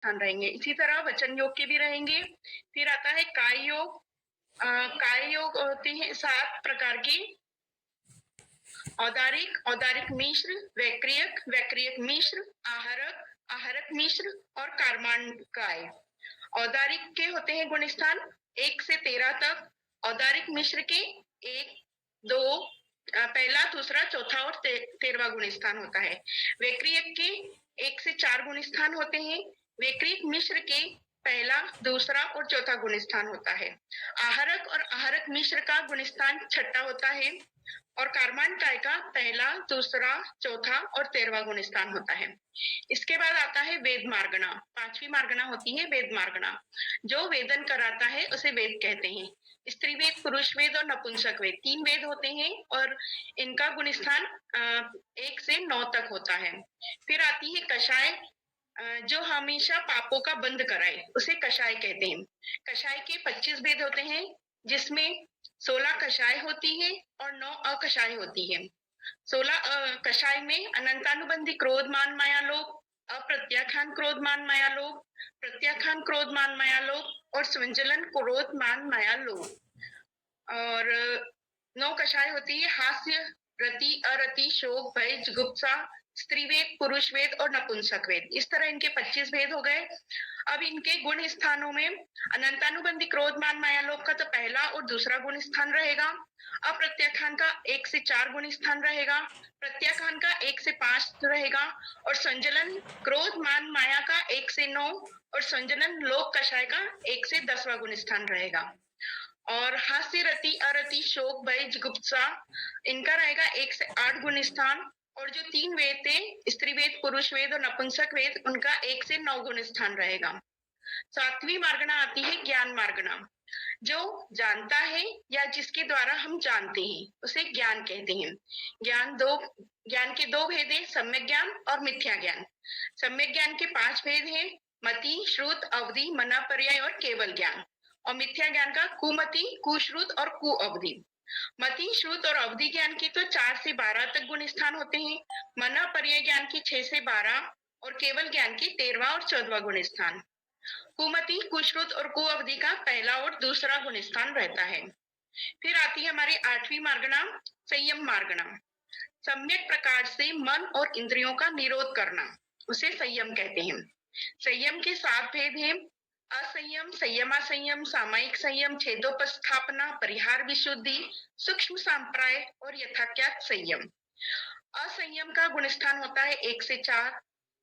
स्थान रहेंगे। इसी तरह वचन योग के भी रहेंगे। फिर आता है काय योग। काय योग होते हैं 7 प्रकार के। औदारिक, औदारिक मिश्र, वैक्रियक, वैक्रियक मिश्र, आहारक, आहारक मिश्र और कार्माणकाय। औदारिक के होते हैं गुण स्थान 1 से 13 तक। औदारिक मिश्र के 1, 2, पहला, दूसरा, चौथा और 13वां गुण स्थान होता है। वैक्रियक के 1 से 4 गुण स्थान होते हैं। वैक्रियक मिश्र के पहला, दूसरा और चौथा गुण स्थान होता है। आहारक और आहारक मिश्र का गुण स्थान 6ठा होता है और कार्माणकाय का पहला, दूसरा, चौथा और 13वां गुण स्थान होता है। इसके बाद आता है वेद मार्गणा। 5वीं मार्गणा होती है वेद मार्गणा। जो वेदन कराता है उसे वेद कहते हैं। स्त्री वेद, पुरुष वेद और नपुंसक वेद 3 वेद होते हैं और इनका गुण स्थान 1 से 9 तक होता है। फिर आती है कषाय। जो हमेशा पापों का बंद कराए उसे कषाय कहते हैं। कषाय के 25 वेद होते हैं जिसमें 16 कषाय होती है और 9 अकषाय होती है। 16 कषाय में अनंतानुबंधी क्रोध मान माया लोभ, अप्रत्याख्यान क्रोध मान माया लोभ, प्रत्याख्यान क्रोध मान माया लोभ और संजलन क्रोध मान माया लोभ। और 9 कषाय होती है हास्य, रति, अरति, शोक, भय, जुगुप्सा, स्त्री वेद, पुरुष वेद और नपुंसक वेद। इस तरह इनके 25 वेद हो गए। अब इनके गुण स्थानों में अनंतानुबंधी क्रोध मान माया लोभ का तो पहला और दूसरा गुण स्थान रहेगा। अप्रत्याख्यान का 1 से 4 गुण स्थान रहेगा। प्रत्याख्यान का 1 से 5 रहेगा और संजलन क्रोध मान माया का 1 से 9 और संजलन लोक कषाय का 1 से 10वां गुण स्थान रहेगा। और हास्य, रति, अरति, शोक, भय, जुगुप्सा इनका रहेगा 1 से 8 गुण स्थान। और जो 3 वेद थे स्त्री वेद, पुरुष वेद और नपुंसक वेद उनका 1 से 9 गुण स्थान रहेगा। 7वीं मार्गणा आती है ज्ञान मार्गणा। जो जानता है या जिसके द्वारा हम जानते हैं उसे ज्ञान कहते हैं। ज्ञान के 2 भेद हैं, सम्यक ज्ञान और मिथ्या ज्ञान। सम्यक ज्ञान के 5 भेद हैं, मति, श्रुत, अवधि, मना, पर्याय और केवल ज्ञान। और मिथ्या ज्ञान का कुमति, कुश्रुत और कुअवधि। मति, श्रुत और अवधि ज्ञान की तो 4 से 12 तक गुण स्थान होते हैं। मना, पर्याय ज्ञान की 6 से 12 और केवल ज्ञान की 13वां और 14वां गुण स्थान। कुमति, कुश्रुत और कुअवधि का पहला और दूसरा गुण स्थान रहता है। फिर आती है हमारी 8वीं मार्गणा संयम मार्गणा। सम्यक प्रकार से मन और इंद्रियों का निरोध करना उसे संयम कहते हैं। संयम के 7 भेद हैं, असंयम, संयमासंयम, सामायिक संयम, छेदोपस्थापना, परिहार विशुद्धि, सूक्ष्म सांप्राय और यथाख्यात संयम। असंयम का गुण स्थान होता है 1 से 4।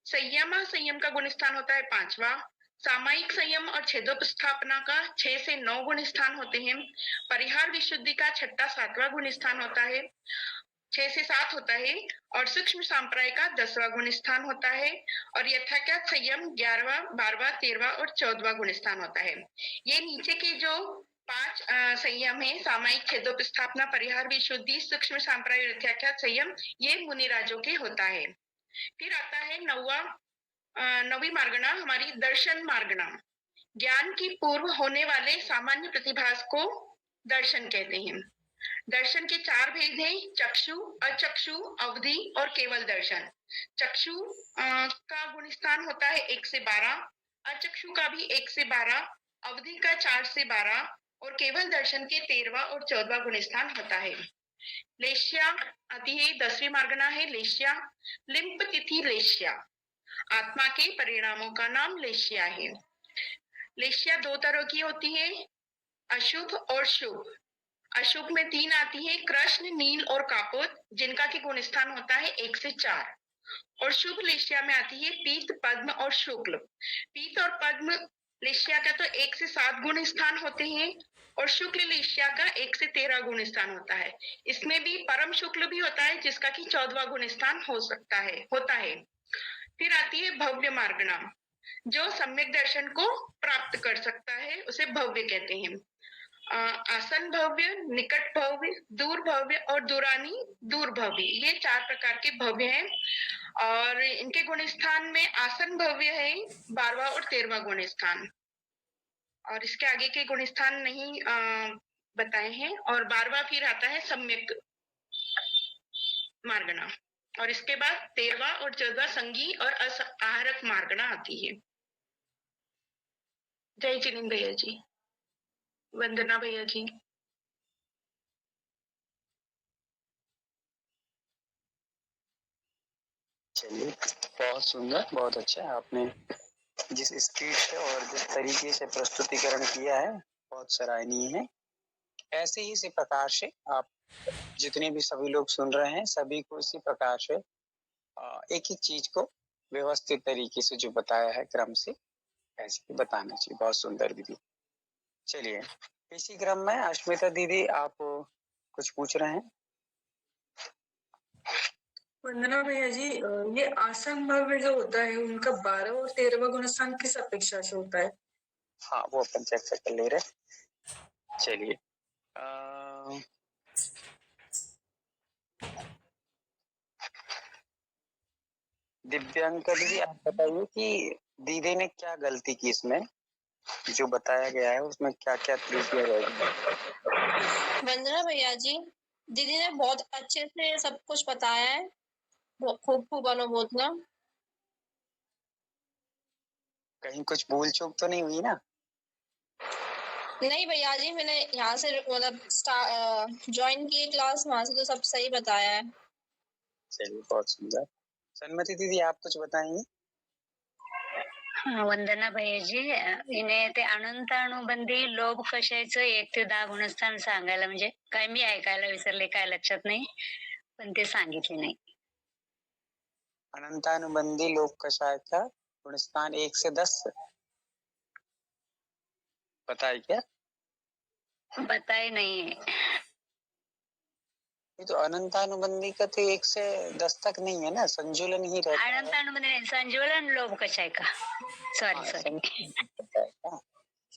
संयमासंयम का गुण स्थान होता है 5वां। सामायिक संयम और छेदोपस्थापना का 6 से 9 गुण स्थान होते हैं। परिहार विशुद्धि का 6ठा 7वां गुण स्थान होता है, 6 से 7 होता है। और सूक्ष्म सांप्राय का 10वां गुण स्थान होता है। और यथाख्यात संयम 11वां, 12वां, 13वां और 14वां गुण स्थान होता है। ये नीचे के जो 5 संयम है, सामायिक, छेदोपस्थापना, परिहार विशुद्धि, सूक्ष्म सांप्राय और यथाख्यात संयम, ये मुनिराजों के होता है। फिर आता है 9वीं मार्गणा हमारी दर्शन मार्गणा। ज्ञान की पूर्व होने वाले सामान्य प्रतिभास को दर्शन कहते हैं। दर्शन के 4 भेद हैं, चक्षु, अचक्षु, अवधि और केवल दर्शन। चक्षु का गुण स्थान होता है 1 से 12, अचक्षु का भी 1 से 12, अवधि का 4 से 12 और केवल दर्शन के 13वां और 14वां गुण स्थान होता है। लेश्या आती है, 10वीं मार्गणा है लेश्या। लिंप तिथि लेश्या, आत्मा के परिणामों का नाम लेश्या है। लेश्या 2 तरह की होती है, अशुभ और शुभ। अशुभ में 3 आती है, कृष्ण, नील और कापोत, जिनका की गुण स्थान होता है 1 से 4। और शुभ लेश्या में आती है पीत, पद्म और शुक्ल। पीत और पद्म लेश्या का तो 1 से 7 गुण स्थान होते हैं और शुक्ल लेश्या का 1 से 13 गुण स्थान होता है। इसमें भी परम शुक्ल भी होता है जिसका की 14वां गुण स्थान होता है। फिर आती है भव्य मार्गणा। जो सम्यक दर्शन को प्राप्त कर सकता है उसे भव्य कहते हैं। आसन भव्य, निकट भव्य, दूर भव्य और दूरानी दूर भव्य, ये 4 प्रकार के भव्य हैं। और इनके गुण स्थान में आसन भव्य है 12वां और 13वां गुण स्थान। और इसके आगे के गुण स्थान नहीं बताए हैं। और 12वां फिर आता है सम्यक मार्गणा। और इसके बाद 13वां और 14वां संगी और आहारक मार्गणा आती है। जय चिलिंग भैया जी, वंदना भैया जी। चलिए, बहुत सुंदर, बहुत अच्छा। आपने जिस स्पीड से और जिस तरीके से प्रस्तुतिकरण किया है, बहुत सराहनीय है। ऐसे ही इसी प्रकार से आप जितने भी सभी लोग सुन रहे हैं, सभी को इसी प्रकार से एक एक चीज को व्यवस्थित तरीके से जो बताया है क्रम से, ऐसे ही बताना चाहिए। बहुत सुंदर दीदी। चलिए, इसी क्रम में अश्मिता दीदी आप कुछ पूछ रहे हैं? वंदना भैया जी, ये आसन भव्य जो होता है उनका 12वां और 13वां गुणस्थान किस अपेक्षा से होता है? हाँ, वो अपन चर्चा कर ले रहे। चलिए, दिव्यांका दीदी आप बताइए कि दीदी ने क्या गलती की इसमें, जो बताया गया है उसमें क्या क्या त्रुटियां रहेगी? वंदना भैया जी, दीदी ने बहुत अच्छे से सब कुछ बताया है, खूब खूब अनुमोदना। कहीं कुछ भूल चूक तो नहीं हुई ना? नहीं भैया जी, मैंने यहाँ से मतलब ज्वाइन की क्लास, वहां से तो सब सही बताया है। चलिए, बहुत सुंदर। सन्मति दीदी आप कुछ बताएंगे? वंदना भैयाजी, हिने ते अनंत अनुबंधी लोभ कशाचं 1 ते 10 गुणस्थान सांगायला, म्हणजे काय मी ऐकायला विसरले, काय लक्षात नाही, पण ते सांगितले नाही. अनंतानुबंधी लोभ कषाय का गुणस्थान 1 से 10 बताए क्या? बताए नहीं है. ये तो अनंतानुबंधी का तो 1 से 10 तक नहीं है ना, संजुलन ही रहता है। अनंत अनुबंधी नहीं, संज्वलन लोभ कषाय का, सॉरी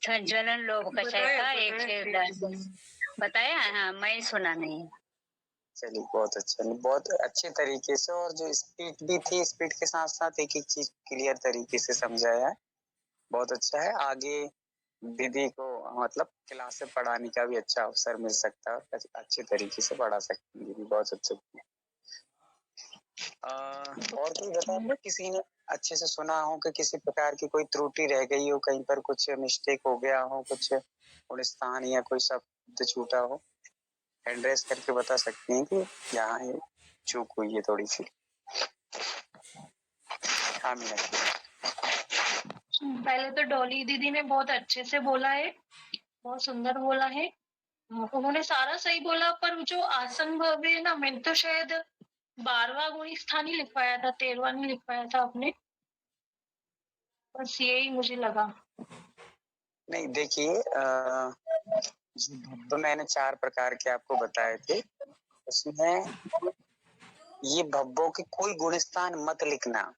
संज्वलन लोभ कषाय का 1 से 10 बताया। हाँ, मैं सुना नहीं। चलिए, बहुत अच्छा, बहुत अच्छे तरीके से, और जो स्पीड भी थी, स्पीड के साथ साथ एक एक चीज क्लियर तरीके से समझाया है। बहुत अच्छा है। आगे दीदी को मतलब क्लास से पढ़ाने का भी अच्छा अवसर मिल सकता है, अच्छे तरीके से पढ़ा सकती है दीदी। बहुत अच्छे। और कोई बताओ, किसी ने अच्छे से सुना हो कि किसी प्रकार की कोई त्रुटि रह गई हो, कहीं पर कुछ मिस्टेक हो गया हो, कुछ गुणस्थान या कोई शब्द छूटा हो, हैंड रेस करके बता सकते हैं कि यहाँ ये चूक हुई है थोड़ी सी। हाँ मीना, पहले तो डॉली दीदी ने बहुत अच्छे से बोला है, बहुत सुंदर बोला है, उन्होंने सारा सही बोला, पर जो आसन भव्य है ना, मैंने तो शायद 12वां गुणी स्थान ही लिखवाया था, 13वां नहीं लिखवाया था आपने, बस यही मुझे लगा। नहीं देखिए, तो मैंने 4 प्रकार के आपको बताए थे, उसमें ये भब्बों के कोई गुणस्थान मत लिखना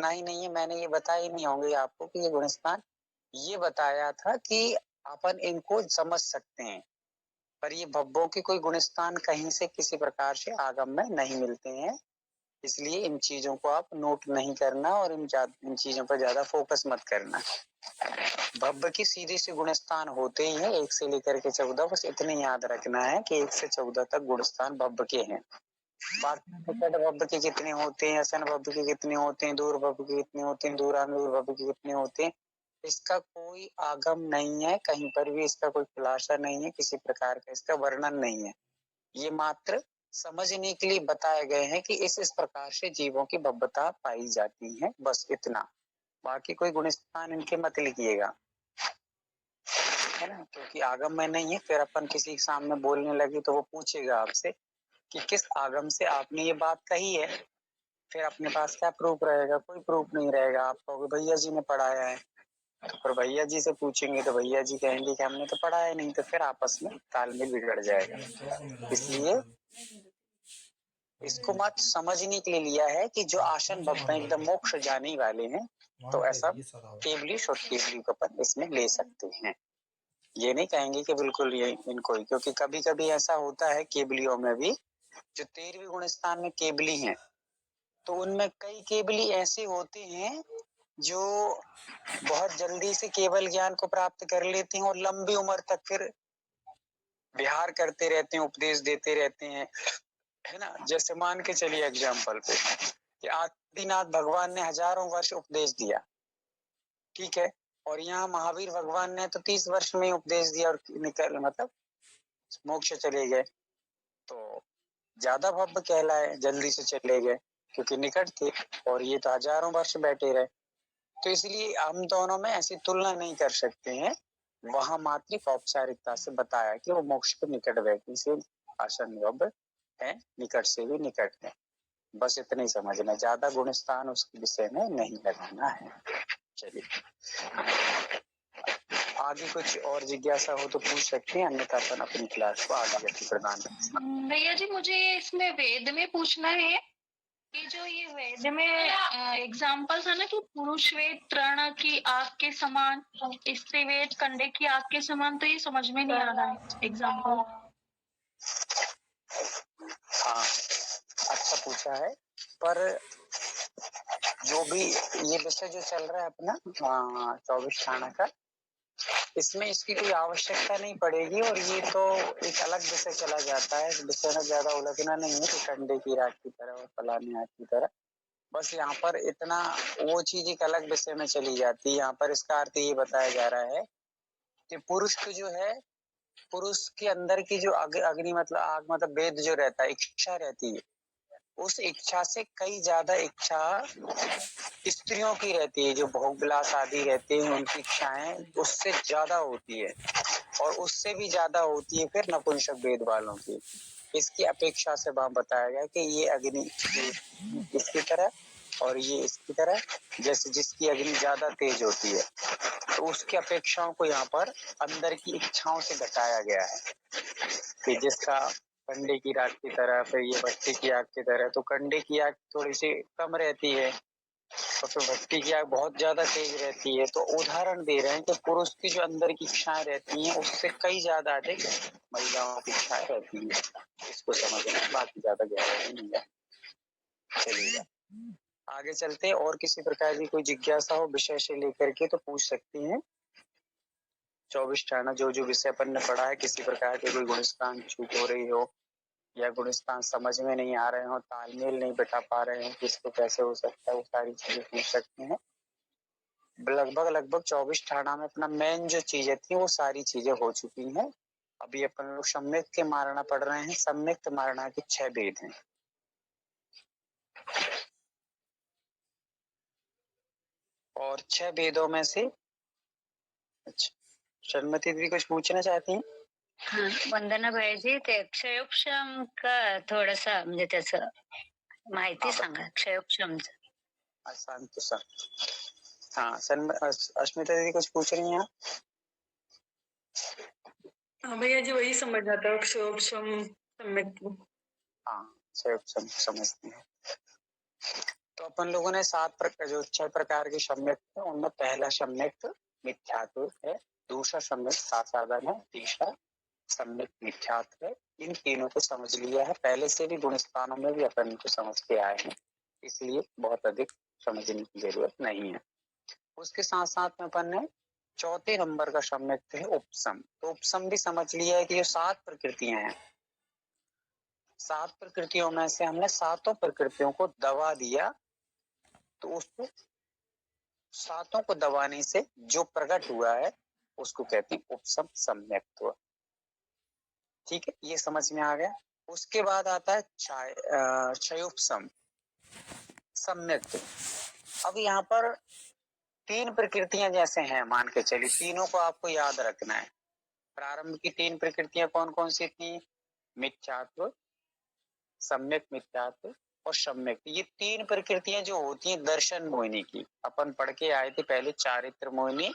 ही नहीं है। मैंने ये बताया ही नहीं होंगे आपको कि ये गुणस्थान, ये बताया था कि अपन इनको समझ सकते हैं, पर ये भब्बों के कोई गुणस्थान कहीं से किसी प्रकार से आगम में नहीं मिलते हैं, इसलिए इन चीजों को आप नोट नहीं करना और इन चीजों पर ज्यादा फोकस मत करना। भब्ब की सीधे से गुणस्थान होते ही हैं 1 से लेकर के 14, बस इतने याद रखना है कि 1 से 14 तक गुणस्थान भब्ब के हैं। बाकी भब्ब के कितने होते हैं, असन भब्ब के कितने होते हैं, दूर भब्ब के कितने होते हैं, दूरांगूर भब्ब के कितने होते हैं, इसका कोई आगम नहीं है, कहीं पर भी इसका कोई खुलासा नहीं है, किसी प्रकार का इसका वर्णन नहीं है। ये मात्र समझने के लिए बताए गए हैं कि इस प्रकार से जीवों की भब्बता पाई जाती है, बस इतना। बाकी कोई गुणस्थान इनके मत लिखिएगा, है ना, क्योंकि आगम में नहीं है, फिर अपन किसी के सामने बोलने लगे तो वो पूछेगा आपसे कि किस आगम से आपने ये बात कही है, फिर अपने पास क्या प्रूफ रहेगा? कोई प्रूफ नहीं रहेगा। आप कहोगे भैया जी ने पढ़ाया है, तो फिर भैया जी से पूछेंगे तो भैया जी कहेंगे कि हमने तो पढ़ाया नहीं, तो फिर आपस में तालमेल बिगड़ जाएगा। इसलिए इसको मत समझने के लिए लिया है कि जो आसन भक्त हैं एकदम मोक्ष जाने वाले हैं, तो ऐसा केवलिश और केवली को अपन इसमें ले सकते हैं। ये नहीं कहेंगे कि बिल्कुल ये इनको ही, क्योंकि कभी कभी ऐसा होता है केवलियों में भी, जो 13वें गुण स्थान में केवली हैं, तो उनमें कई केवली ऐसे होते हैं जो बहुत जल्दी से केवल ज्ञान को प्राप्त कर लेते हैं और लंबी उम्र तक फिर विहार करते रहते हैं, उपदेश देते रहते हैं, है ना। जैसे मान के चलिए एग्जाम्पल पे कि आदिनाथ भगवान ने हजारों वर्ष उपदेश दिया, ठीक है, और यहाँ महावीर भगवान ने तो 30 वर्ष में ही उपदेश दिया और निकल मतलब मोक्ष चले गए, तो ज्यादा भव्य कहलाए, जल्दी से चले गए क्योंकि निकट थे, और ये तो हजारों वर्ष बैठे रहे। तो इसलिए हम दोनों में ऐसी तुलना नहीं कर सकते हैं। वहां मात्र औपचारिकता से बताया कि वो मोक्ष के निकट व्यक्ति से आसन योग्य है, निकट से भी निकट है। बस इतना ही समझना, ज्यादा गुणस्थान उसके विषय में नहीं लगाना है। चलिए आगे कुछ और जिज्ञासा हो तो पूछ सकते हैं, अन्यथा अपन अपनी क्लास को आगे गति प्रदान कर सकते हैं। भैया जी मुझे इसमें वेद में पूछना है कि जो ये वेद में एग्जाम्पल था ना कि पुरुष वेद तृण की आग के समान, स्त्री वेद कंडे की आग के समान, तो ये समझ में नहीं आ रहा है एग्जाम्पल। हाँ अच्छा पूछा है, पर जो भी ये विषय जो चल रहा है अपना 24 थाना का, इसमें इसकी कोई आवश्यकता नहीं पड़ेगी, और ये तो एक अलग विषय चला जाता है। इस विषय में ज्यादा उलझना नहीं है कि कंडे की राख की तरह और फलाने आग की तरह। बस यहाँ पर इतना वो चीज एक अलग विषय में चली जाती है। यहाँ पर इसका अर्थ ये बताया जा रहा है कि पुरुष को जो है, पुरुष के अंदर की जो अग्नि मतलब आग मतलब वेद जो रहता है, इच्छा रहती है, उस इच्छा से कई ज्यादा इच्छा स्त्रियों की रहती है। जो भोग विलास आदि रहते हैं उनकी इच्छाएं उससे ज्यादा होती है, और उससे भी ज्यादा होती है फिर नपुंसक वेद वालों की। इसकी अपेक्षा से वहां बताया गया कि ये अग्नि इसकी तरह और ये इसकी तरह, जैसे जिसकी अग्नि ज्यादा तेज होती है तो उसकी अपेक्षाओं को यहाँ पर अंदर की इच्छाओं से घटाया गया है। कि जिसका कंडे की राख की तरह, फिर ये भट्टी की आग की तरह, तो कंडे की आग थोड़ी सी कम रहती है और फिर भट्टी की आग बहुत ज्यादा तेज रहती है। तो उदाहरण दे रहे हैं कि पुरुष की जो अंदर की इच्छाएं रहती हैं उससे कई ज्यादा अधिक महिलाओं की इच्छाएं रहती है। इसको समझना, बाकी ज्यादा गहराई नहीं है। चलिएगा आगे चलते हैं। और किसी प्रकार की कोई जिज्ञासा हो विषय से लेकर के तो पूछ सकती हैं। 24 ठाना जो जो विषय अपन ने पढ़ा है, किसी प्रकार के कोई गुणस्थान चूक हो रही हो या गुणस्थान समझ में नहीं आ रहे हो, तालमेल नहीं बैठा पा रहे हैं, किसको कैसे हो सकता है, वो सारी चीजें पूछ सकते हैं। लगभग 24 ठाणा में अपना मेन जो चीजें थी वो सारी चीजें हो चुकी हैं। अभी अपन लोग सम्यक के मारणा पढ़ रहे हैं। सम्यक मारणा के 6 भेद हैं। और 6 भेदों में से अच्छा, शर्मती दीदी कुछ पूछना चाहती हैं? हाँ, वंदना भाईजी, ते क्षयोक्षम का थोडासा म्हणजे त्याचं माहिती सांगा क्षयोक्षमचं. शांत हाँ अस्मिता दीदी कुछ पूछ रही हैं आप? हाँ भैया जी वही समझ आता है, क्षोभम सम्यक। हाँ क्षयोक्षम समझते हैं। तो अपन लोगों ने 7 प्रकार जो 6 प्रकार के सम्यक थे उनमें पहला सम्यक मिथ्यात्व है, दूसरा सम्यक साधारण है, तीसरा सम्यक मिथ्यात्व है। इन तीनों को समझ लिया है। पहले से भी गुण स्थानों में भी अपन इनको समझ के आए हैं, इसलिए बहुत अधिक समझने की जरूरत नहीं है। उसके साथ साथ में अपन ने चौथे नंबर का सम्यक है उपसम। तो उपसम भी समझ लिया है कि जो 7 प्रकृतियां हैं, 7 प्रकृतियों में से हमने 7 प्रकृतियों को दबा दिया, तो उसको 7 को दबाने से जो प्रकट हुआ है उसको कहते हैं उपसम सम्यक्त्व। ठीक है, ये समझ में आ गया। उसके बाद आता है क्षयोपसम सम्यक्त्व। अब यहाँ पर 3 प्रकृतियां जैसे हैं, मान के चलिए, तीनों को आपको याद रखना है। प्रारंभ की 3 प्रकृतियां कौन कौन सी थी? मिथ्यात्व, सम्यक मिथ्यात्व और सम्यक। ये 3 प्रकृतियां जो होती हैं दर्शन मोहिनी की, अपन पढ़ के आए थे पहले, चारित्र मोहिनी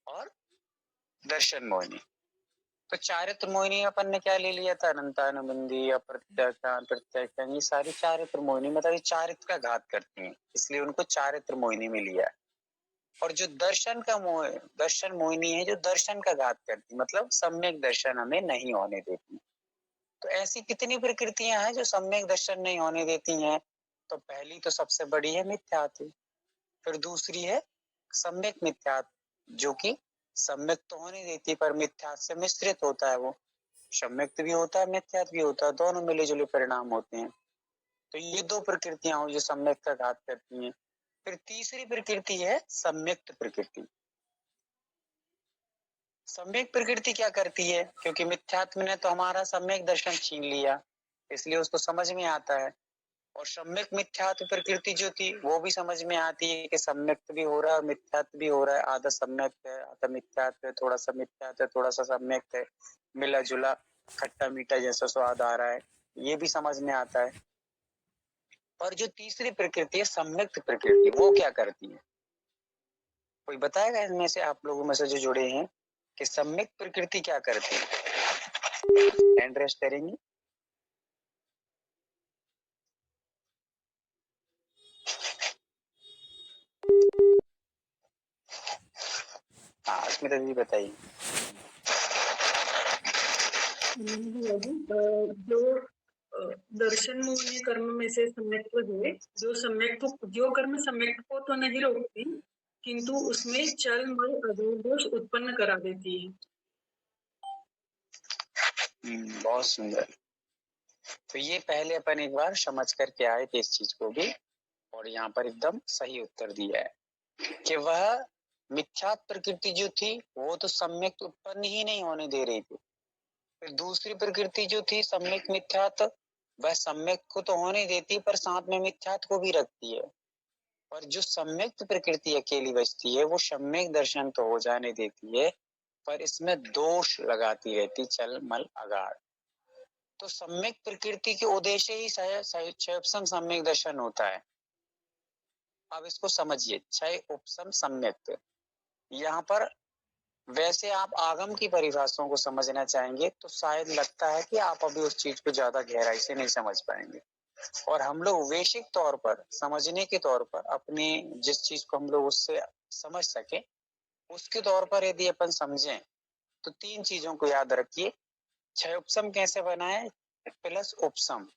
और दर्शन मोहिनी। तो चारित्र मोहिनी अपन ने क्या ले लिया था? अनंतानुबंधी, अप्रत्याख्यान, प्रत्याख्यान, ये सारी चारित्र मोहिनी मतलब ये चारित्र का घात करती हैं, इसलिए उनको चारित्र मोहिनी में लिया। और जो दर्शन मोहिनी है जो दर्शन का घात करती, मतलब सम्यक दर्शन हमें नहीं होने देती। तो ऐसी कितनी प्रकृतियां हैं जो सम्यक दर्शन नहीं होने देती हैं? तो पहली तो सबसे बड़ी है मिथ्यात्व, फिर दूसरी है सम्यक मिथ्यात्व जो कि सम्यक तो होने देती पर मिथ्यात्व से मिश्रित होता है। वो सम्यक भी होता है मिथ्यात्व भी होता है, दोनों मिले जुले परिणाम होते हैं। तो ये 2 प्रकृतियां हो जो सम्यक का घात करती हैं। फिर तीसरी प्रकृति है सम्यक्त प्रकृति। सम्यक प्रकृति क्या करती है? क्योंकि मिथ्यात्व ने तो हमारा सम्यक दर्शन छीन लिया, इसलिए उसको समझ में आता है। और सम्यक मिथ्यात्व प्रकृति जो थी वो भी समझ में आती है कि सम्यक भी हो रहा है और मिथ्यात्व भी हो रहा है। आधा सम्यक है, आधा मिथ्यात्व है, थोड़ा सा मिथ्यात्व है, थोड़ा सा सम्यक है, मिला जुला खट्टा मीठा जैसा स्वाद आ रहा है, ये भी समझ में आता है। और जो तीसरी प्रकृति है सम्यक प्रकृति, वो क्या करती है? कोई बताएगा इनमें से, आप लोगों में से जो जुड़े हैं, कि सम्यक प्रकृति क्या करती है? हैंड रेस्ट करेंगे। हाँ, अस्मिता जी बताइए। जो दर्शन मोहनी कर्म में से सम्यक्त्व है, जो कर्म सम्यक्त्व को तो नहीं रोकती, किंतु उसमें चल मल अधूर दोष उत्पन्न करा देती है। बहुत सुंदर। तो ये पहले अपन एक बार समझ करके आए थे इस चीज को भी, और यहाँ पर एकदम सही उत्तर दिया है कि वह मिथ्यात्व प्रकृति जो थी वो तो सम्यक उत्पन्न ही नहीं होने दे रही थी। फिर दूसरी प्रकृति जो थी सम्यक मिथ्यात्व, वह सम्यक को तो होने देती पर साथ में मिथ्यात्व को भी रखती है। और जो सम्यक प्रकृति अकेली बचती है वो सम्यक दर्शन तो हो जाने देती है, पर इसमें दोष लगाती रहती, छल मल अगाड़। तो सम्यक प्रकृति के उद्देश्य ही क्षय उपशम सम्यक दर्शन होता है। अब इसको समझिए, क्षय उपशम सम्यक। यहाँ पर वैसे आप आगम की परिभाषाओं को समझना चाहेंगे तो शायद लगता है कि आप अभी उस चीज को ज्यादा गहराई से नहीं समझ पाएंगे। और हम लोग वैश्विक तौर पर समझने के तौर पर अपने जिस चीज को हम लोग उससे समझ सके उसके तौर पर यदि अपन समझें तो तीन चीजों को याद रखिए। क्षय उपशम कैसे बना है? प्लस उपशम,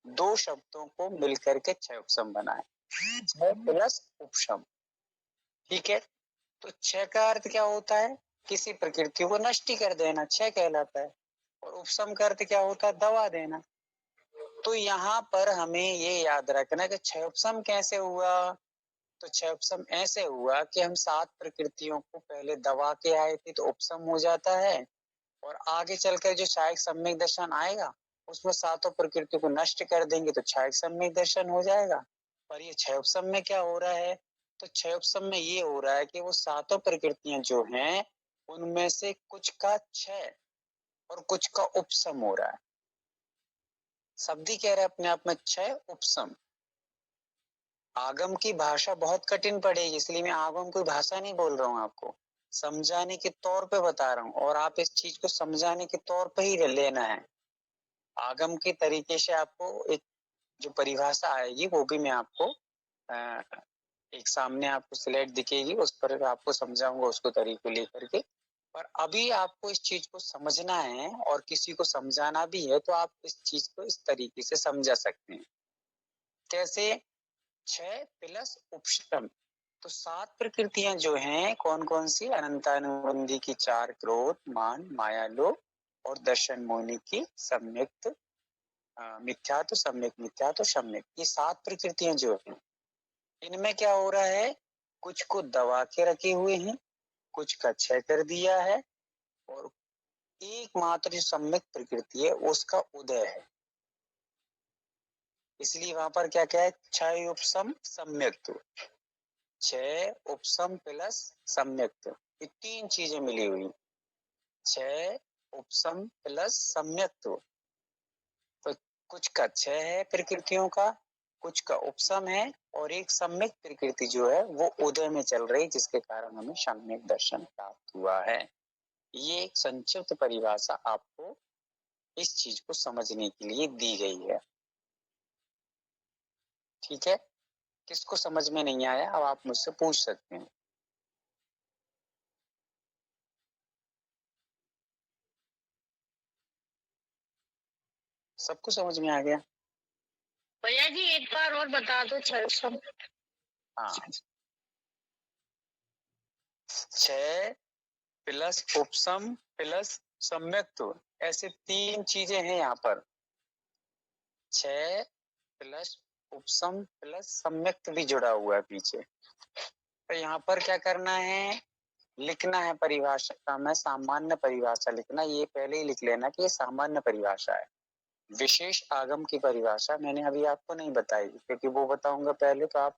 दो शब्दों को मिलकर के क्षय उपशम बना है। क्षय प्लस उपशम, ठीक है। तो क्षय का अर्थ क्या होता है? किसी प्रकृति को नष्ट कर देना, क्षय कहलाता है। और उपशम का अर्थ क्या होता है? दबा देना। तो यहाँ पर हमें ये याद रखना कि क्षय उपशम कैसे हुआ? तो क्षय उपशम ऐसे हुआ कि हम 7 प्रकृतियों को पहले दबा के आए थे तो उपशम हो जाता है, और आगे चलकर जो छायक सम्यक दर्शन आएगा उसमें सातों प्रकृति को नष्ट कर देंगे तो छायक सम्यक दर्शन हो जाएगा। पर ये क्षय उपशम में क्या हो रहा है? तो क्षय उपशम में ये हो रहा है कि वो सातों प्रकृतियां जो हैं उनमें से कुछ का क्षय और कुछ का उपशम हो रहा है। शब्द ही कह रहे हैं अपने आप में क्षय उपशम। आगम की भाषा बहुत कठिन पड़ेगी, इसलिए मैं आगम कोई भाषा नहीं बोल रहा हूँ, आपको समझाने के तौर पे बता रहा हूँ, और आप इस चीज को समझाने के तौर पे ही लेना है। आगम के तरीके से आपको एक जो परिभाषा आएगी वो भी मैं आपको एक सामने आपको स्लाइड दिखेगी, उस पर आपको समझाऊंगा उसको तरीके लेकर के। पर अभी आपको इस चीज को समझना है और किसी को समझाना भी है तो आप इस चीज को इस तरीके से समझा सकते हैं। कैसे? क्षय प्लस उपशम। तो 7 प्रकृतियां जो हैं कौन कौन सी? अनंतानुबंधी की 4 क्रोध, मान, माया, लोभ, और दर्शन मोहिनी की सम्यक मिथ्यात्व, सम्यक मिथ्यात्व, सम्यक, ये 7 प्रकृतियां जो हैं इनमें क्या हो रहा है? कुछ को दबा के रखे हुए हैं, कुछ का क्षय कर दिया है, और एकमात्र जो सम्यक प्रकृति है उसका उदय है। इसलिए वहां पर क्या क्या है? क्षय उपशम सम्यक्त्व, क्षय उपशम प्लस सम्यक्त्व, ये तीन चीजें मिली हुई। क्षय उपशम प्लस सम्यक्त्व, तो कुछ का क्षय है प्रकृतियों का, कुछ का उपशम है, और एक सम्यक प्रकृति जो है वो उदय में चल रही, जिसके कारण हमें सम्यक दर्शन प्राप्त हुआ है। ये एक संक्षिप्त परिभाषा आपको इस चीज को समझने के लिए दी गई है, ठीक है। किसको समझ में नहीं आया अब आप मुझसे पूछ सकते हैं। सबको समझ में आ गया? भैया जी एक बार और बता दो क्षय उपशम। हाँ, क्षय प्लस उपशम प्लस सम्यक्त्व, ऐसे तीन चीजें हैं यहाँ पर। क्षय प्लस उपशम प्लस सम्यक्त्व भी जुड़ा हुआ है पीछे। तो यहाँ पर क्या करना है? लिखना है परिभाषा का, मैं सामान्य परिभाषा लिखना, ये पहले ही लिख लेना कि ये सामान्य परिभाषा है। विशेष आगम की परिभाषा मैंने अभी आपको नहीं बताई, क्योंकि वो बताऊंगा पहले तो आप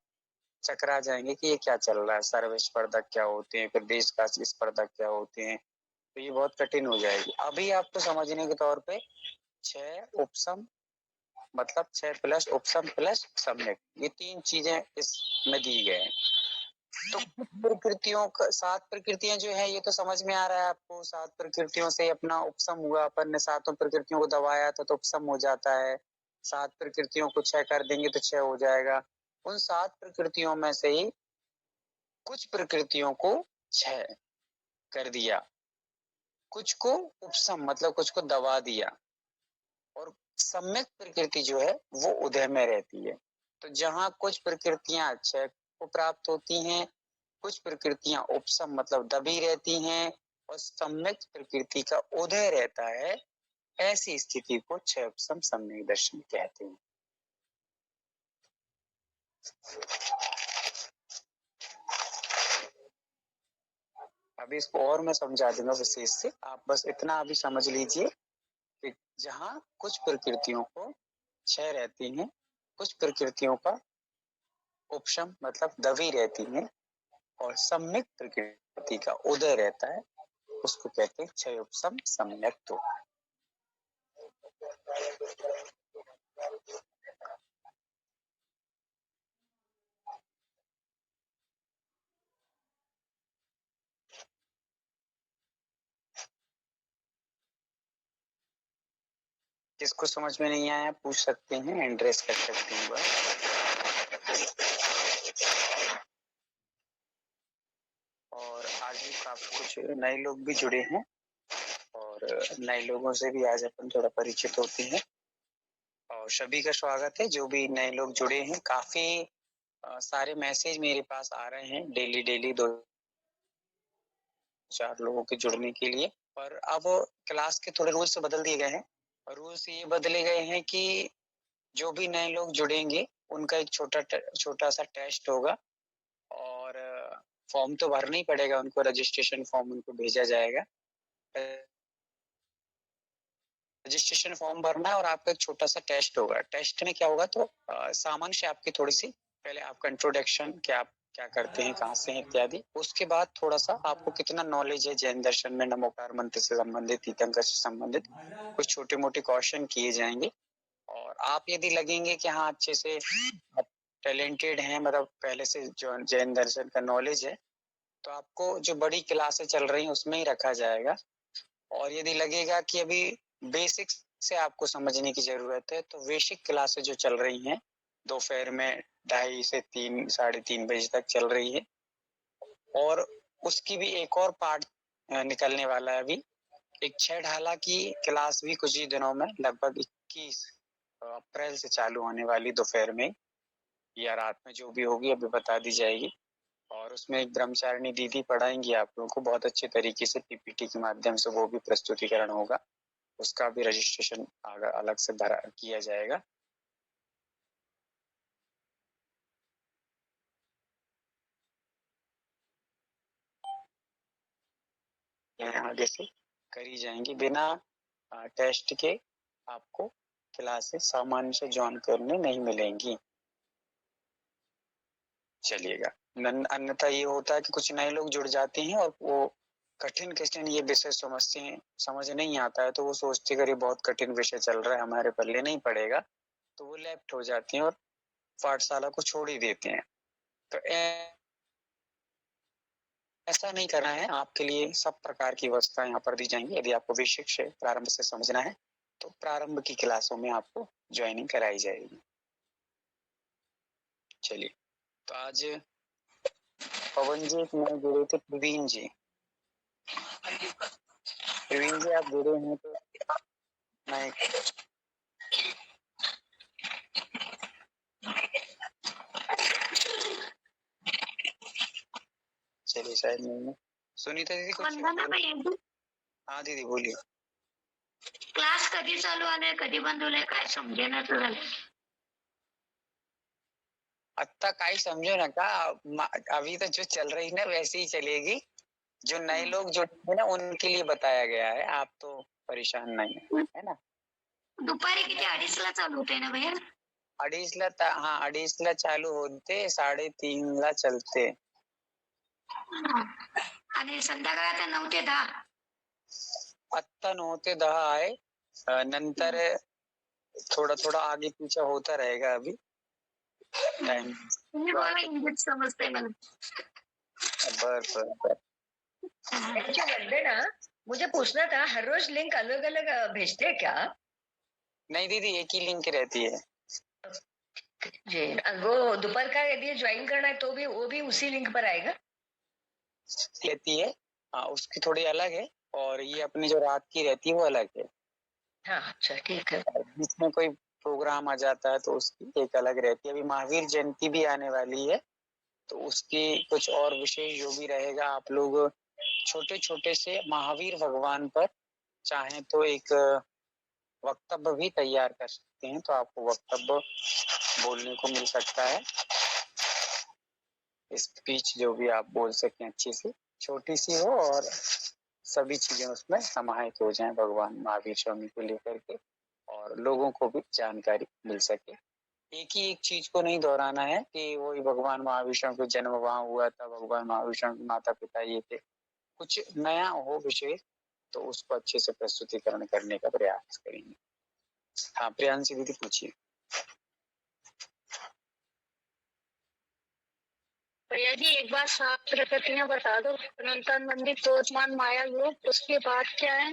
चकरा जाएंगे कि ये क्या चल रहा है, सर्वस्पर्धक क्या होते हैं, फिर देश का स्पर्धक क्या होते हैं, तो ये बहुत कठिन हो जाएगी। अभी आपको समझने के तौर पे 6 उपसम मतलब 6 प्लस उपसम प्लस सम्यक, ये 3 चीजें इसमें दी गए हैं। तो प्रकृतियों का 7 प्रकृतियां जो है ये तो समझ में आ रहा है आपको। 7 प्रकृतियों से अपना उपसम हुआ, अपन ने 7 प्रकृतियों को दबाया था तो उपसम हो जाता है। 7 प्रकृतियों को 6 कर देंगे तो 6 हो जाएगा। उन 7 प्रकृतियों में से ही कुछ प्रकृतियों को 6 कर दिया, कुछ को उपसम मतलब कुछ को दबा दिया, और सम्यक प्रकृति जो है वो उदय में रहती है। तो जहां कुछ प्रकृतियां 6 को प्राप्त होती हैं, कुछ प्रकृतियां उपसम मतलब दबी रहती हैं, और सम्यक प्रकृति का उदय रहता है, ऐसी स्थिति को 6 उपसम सम्यक दर्शन कहते हैं। अभी इसको और मैं समझा दूंगा विशेष से, आप बस इतना अभी समझ लीजिए कि जहां कुछ प्रकृतियों को 6 रहती हैं, कुछ प्रकृतियों का उपशम मतलब दबी रहती हैं, और सम्यक प्रकृति का उदय रहता है, उसको कहते हैं 6 उपसम सम्यक्त्व। जिसको समझ में नहीं आया पूछ सकते हैं, एड्रेस कर सकते हैं। और आज भी काफी कुछ नए लोग भी जुड़े हैं, और नए लोगों से भी आज अपन थोड़ा परिचित होते हैं, और सभी का स्वागत है। जो भी नए लोग जुड़े हैं, काफी सारे मैसेज मेरे पास आ रहे हैं डेली 2-4 लोगों के जुड़ने के लिए। पर अब क्लास के थोड़े रूल्स बदल दिए गए हैं, और रूल्स ये बदले गए हैं कि जो भी नए लोग जुड़ेंगे उनका एक छोटा सा टेस्ट होगा, और फॉर्म तो भरना ही पड़ेगा उनको, रजिस्ट्रेशन फॉर्म उनको भेजा जाएगा। रजिस्ट्रेशन फॉर्म भरना है और आपका एक छोटा सा टेस्ट होगा। टेस्ट में क्या होगा, तो सामान्य से आपकी थोड़ी सी पहले आपका इंट्रोडक्शन, क्या आप क्या करते हैं, कहाँ से हैं इत्यादि। उसके बाद थोड़ा सा आपको कितना नॉलेज है जैन दर्शन में, नमोकार मंत्र से संबंधित, तीर्थंकर से संबंधित कुछ छोटे मोटे क्वेश्चन किए जाएंगे। और आप यदि लगेंगे कि हाँ अच्छे से आप टैलेंटेड हैं, मतलब पहले से जो जैन दर्शन का नॉलेज है, तो आपको जो बड़ी क्लासें चल रही हैं उसमें ही रखा जाएगा। और यदि लगेगा कि अभी बेसिक्स से आपको समझने की जरूरत है, तो बेसिक क्लासें जो चल रही हैं दोपहर में 2:30 से 3, 3:30 बजे तक चल रही है, और उसकी भी एक और पार्ट निकलने वाला है। अभी एक 6 ढाला की क्लास भी कुछ ही दिनों में लगभग 21 अप्रैल से चालू होने वाली, दोपहर में या रात में जो भी होगी अभी बता दी जाएगी। और उसमें एक ब्रह्मचारिणी दीदी पढ़ाएंगी आप लोगों को बहुत अच्छे तरीके से, पीपीटी के माध्यम से वो भी प्रस्तुतिकरण होगा, उसका भी रजिस्ट्रेशन अलग से भरा किया जाएगा। आगे से करी जाएंगी, बिना टेस्ट के आपको क्लासेस सामान्य से ज्वाइन करने नहीं मिलेंगी। चलिएगा, अन्यथा ये होता है कि कुछ नए लोग जुड़ जाते हैं और वो कठिन ये विषय समझ नहीं आता है, तो वो सोचते अगर ये बहुत कठिन विषय चल रहा है, हमारे पल्ले नहीं पड़ेगा, तो वो लेफ्ट हो जाते हैं और पाठशाला को छोड़ ही देते हैं। तो ऐसा नहीं करना है, आपके लिए सब प्रकार की व्यवस्था यहाँ पर दी जाएंगी। यदि आपको बेसिक से प्रारंभ से समझना है तो प्रारंभ की क्लासों में आपको ज्वाइनिंग कराई जाएगी। चलिए, तो आज पवन जी नए जुड़े थे, प्रवीण जी आप जुड़े हैं, तो मैं चलिए शायद नहीं। सुनीता दीदी कुछ? हाँ दीदी बोलिए। क्लास कधी चालू आले कधी बंद होले काय समजेना झालं. आता काही समझो ना का, अभी तो जो चल रही ना वैसे ही चलेगी। जो नए लोग जुड़े हैं ना उनके लिए बताया गया है, आप तो परेशान नहीं है ना। दुपारी किती 2:30ला चालू होते ना भैया? 2:30ला हाँ 2:30ला चालू होते, 3:30ला चलते. आणि संध्याकाळचा 9 ते 10. आत्ता 9 ते 10 आहे. नंतर थोड़ा आगे पीछे होता रहेगा अभी टाइम. तुम्ही बोला, इंग्लिश समजते मला. बर. वनडे ना, मुझे पूछना था, हर रोज लिंक अलग अलग भेजते हैं क्या? नहीं दीदी, एक ही लिंक रहती है. जी, वो दोपहर का यदि ज्वाइन करना है तो भी वो भी उसी लिंक पर आएगा? रहती है हाँ, उसकी थोड़ी अलग है और ये अपनी जो रात की रहती है वो अलग है. हाँ, अच्छा ठीक है. जिसमें कोई प्रोग्राम आ जाता है तो उसकी एक अलग रहती है. अभी महावीर जयंती भी आने वाली है तो उसकी कुछ और विशेष जो भी रहेगा, आप लोग छोटे छोटे से महावीर भगवान पर चाहे तो एक वक्तव्य भी तैयार कर सकते हैं, तो आपको वक्तव्य बोलने को मिल सकता है. स्पीच जो भी आप बोल सकें अच्छी सी, छोटी सी हो और सभी चीजें उसमें समाहित हो जाएं भगवान महावीर स्वामी को लेकर के, और लोगों को भी जानकारी मिल सके. एक ही एक चीज को नहीं दोहराना है कि वही भगवान महावीर स्वामी को जन्म वहां हुआ था, भगवान महावीर स्वामी के माता पिता ये थे. कुछ नया हो विषय तो उसको अच्छे से प्रस्तुतिकरण करने का प्रयास करेंगे. हाँ प्रियांशी दीदी पूछिए. भैया जी एक बार सात प्रकृतियां बता दो, अनंतन मंदिर, क्रोधमान, माया, लोभ, उसके बाद क्या है?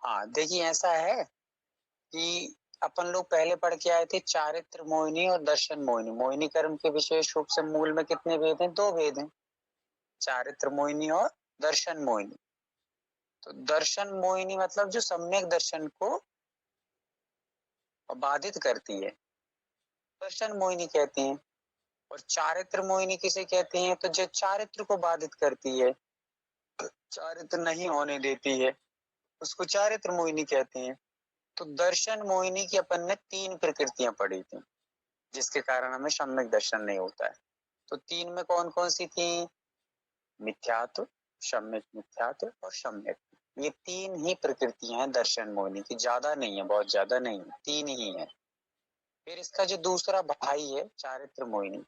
हाँ देखिए ऐसा है कि अपन लोग पहले पढ़ के आए थे चारित्र मोहिनी और दर्शन मोहिनी. मोहिनी कर्म के विशेष रूप से मूल में कितने भेद हैं? 2 भेद हैं, चारित्र मोहिनी और दर्शन मोहिनी. तो दर्शन मोहिनी मतलब जो सम्यक दर्शन को बाधित करती है, दर्शन मोहिनी कहते हैं. और चारित्र मोहिनी किसे कहते हैं? तो जो चारित्र को बाधित करती है, चारित्र नहीं होने देती है, उसको चारित्र मोहिनी कहते हैं. तो दर्शन मोहिनी की अपन ने 3 प्रकृतियां पढ़ी थी, जिसके कारण हमें सम्यक दर्शन नहीं होता है. तो 3 में कौन कौन सी थी? मिथ्यात्व, सम्यक मिथ्यात्व और सम्यक. ये 3 ही प्रकृतियां हैं दर्शन मोहिनी की, ज्यादा नहीं है, बहुत ज्यादा नहीं है, 3 ही है. फिर इसका जो दूसरा भाई है चारित्र मोहिनी,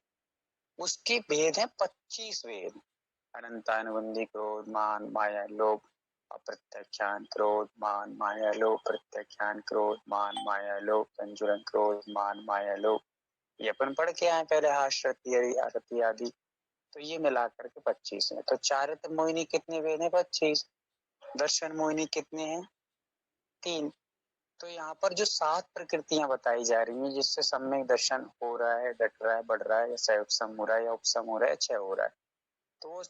उसके भेद है 25 भेद. अनंतानुबंधी, क्रोध, मान, माया, लोभ, अप्रत्यक्षान, क्रोध, मान, माया, लोभ, प्रत्यक्षान, क्रोध, मान, माया, लोभ, संजुरन, क्रोध, मान, माया, लोभ. ये अपन पढ़ के आए पहले, आरती आदि. तो ये मिलाकर के 25 है. तो चारित्र मोहिनी कितने भेद है? 25. दर्शन मोहिनी कितने हैं? 3. तो यहाँ पर जो 7 प्रकृतियां बताई जा रही हैं जिससे सम्यक दर्शन हो रहा है, घट रहा है, बढ़ रहा है, या सहउपसम हो रहा है, या उपसम हो रहा है, क्षय हो रहा है, तो वो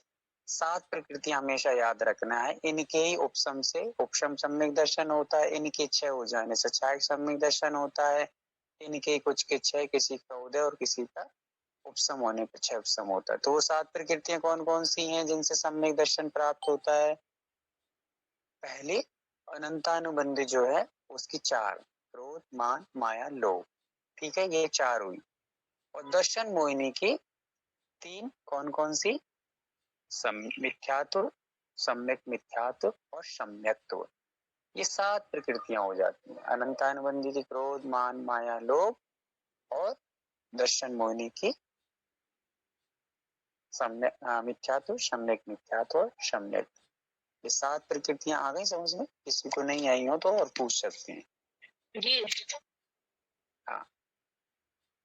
7 प्रकृतियां हमेशा याद रखना है. इनके ही उपसम से उपशम सम्यक दर्शन होता है, इनके क्षय हो जाने से क्षयिक सम्यक दर्शन होता है, इनके कुछ के क्षय, किसी का उदय और किसी का उपसम होने पर क्षय उपसम होता है. तो वो 7 प्रकृतियां कौन कौन सी हैं जिनसे सम्यक दर्शन प्राप्त होता है? पहले अनंतानुबंधी जो है उसकी 4, क्रोध, मान, माया, लोभ. ठीक है, ये 4 हुई. और दर्शन मोहिनी की 3, कौन कौन सी? मिथ्यात्व, सम्यक मिथ्यात्व और सम्यक्त्व. ये 7 प्रकृतियां हो जाती हैं. अनंतानुबंधी की क्रोध, मान, माया, लोभ, और दर्शन मोहिनी की मिथ्यात्व, सम्यक मिथ्यात्व और सम्यक. ये 7 प्रकृतियां आ गई समझ में? किसी को नहीं आई हो तो और पूछ सकते हैं जी. हाँ.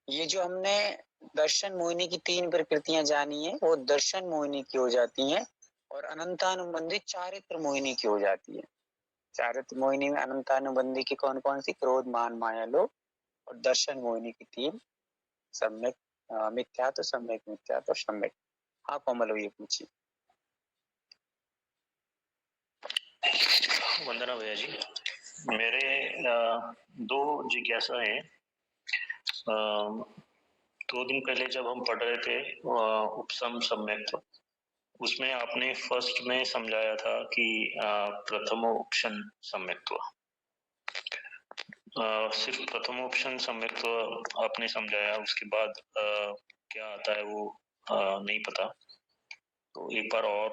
ये जो हमने दर्शन मोहिनी की 3 प्रकृतियां जानी है वो दर्शन मोहिनी की हो जाती हैं, और अनंतानुबंधी चारित्र मोहिनी की हो जाती है. चारित्र मोहिनी में अनंतानुबंधी की कौन कौन सी? क्रोध, मान, माया, लोभ. और दर्शन मोहिनी की 3, सम्यक मिथ्यात्व, सम्यक मिथ्यात्व और सम्यक. हाँ कोमल, ये पूछिए. वंदना भैया जी, मेरे 2 जिज्ञासा है. 2 दिन पहले जब हम पढ़ रहे थे उपसम सम्यक्त्व, उसमें आपने फर्स्ट में समझाया था कि प्रथमोपशन सम्यक्त्व, सिर्फ प्रथमोपशन सम्यक्त्व आपने समझाया, उसके बाद क्या आता है वो नहीं पता. तो एक बार और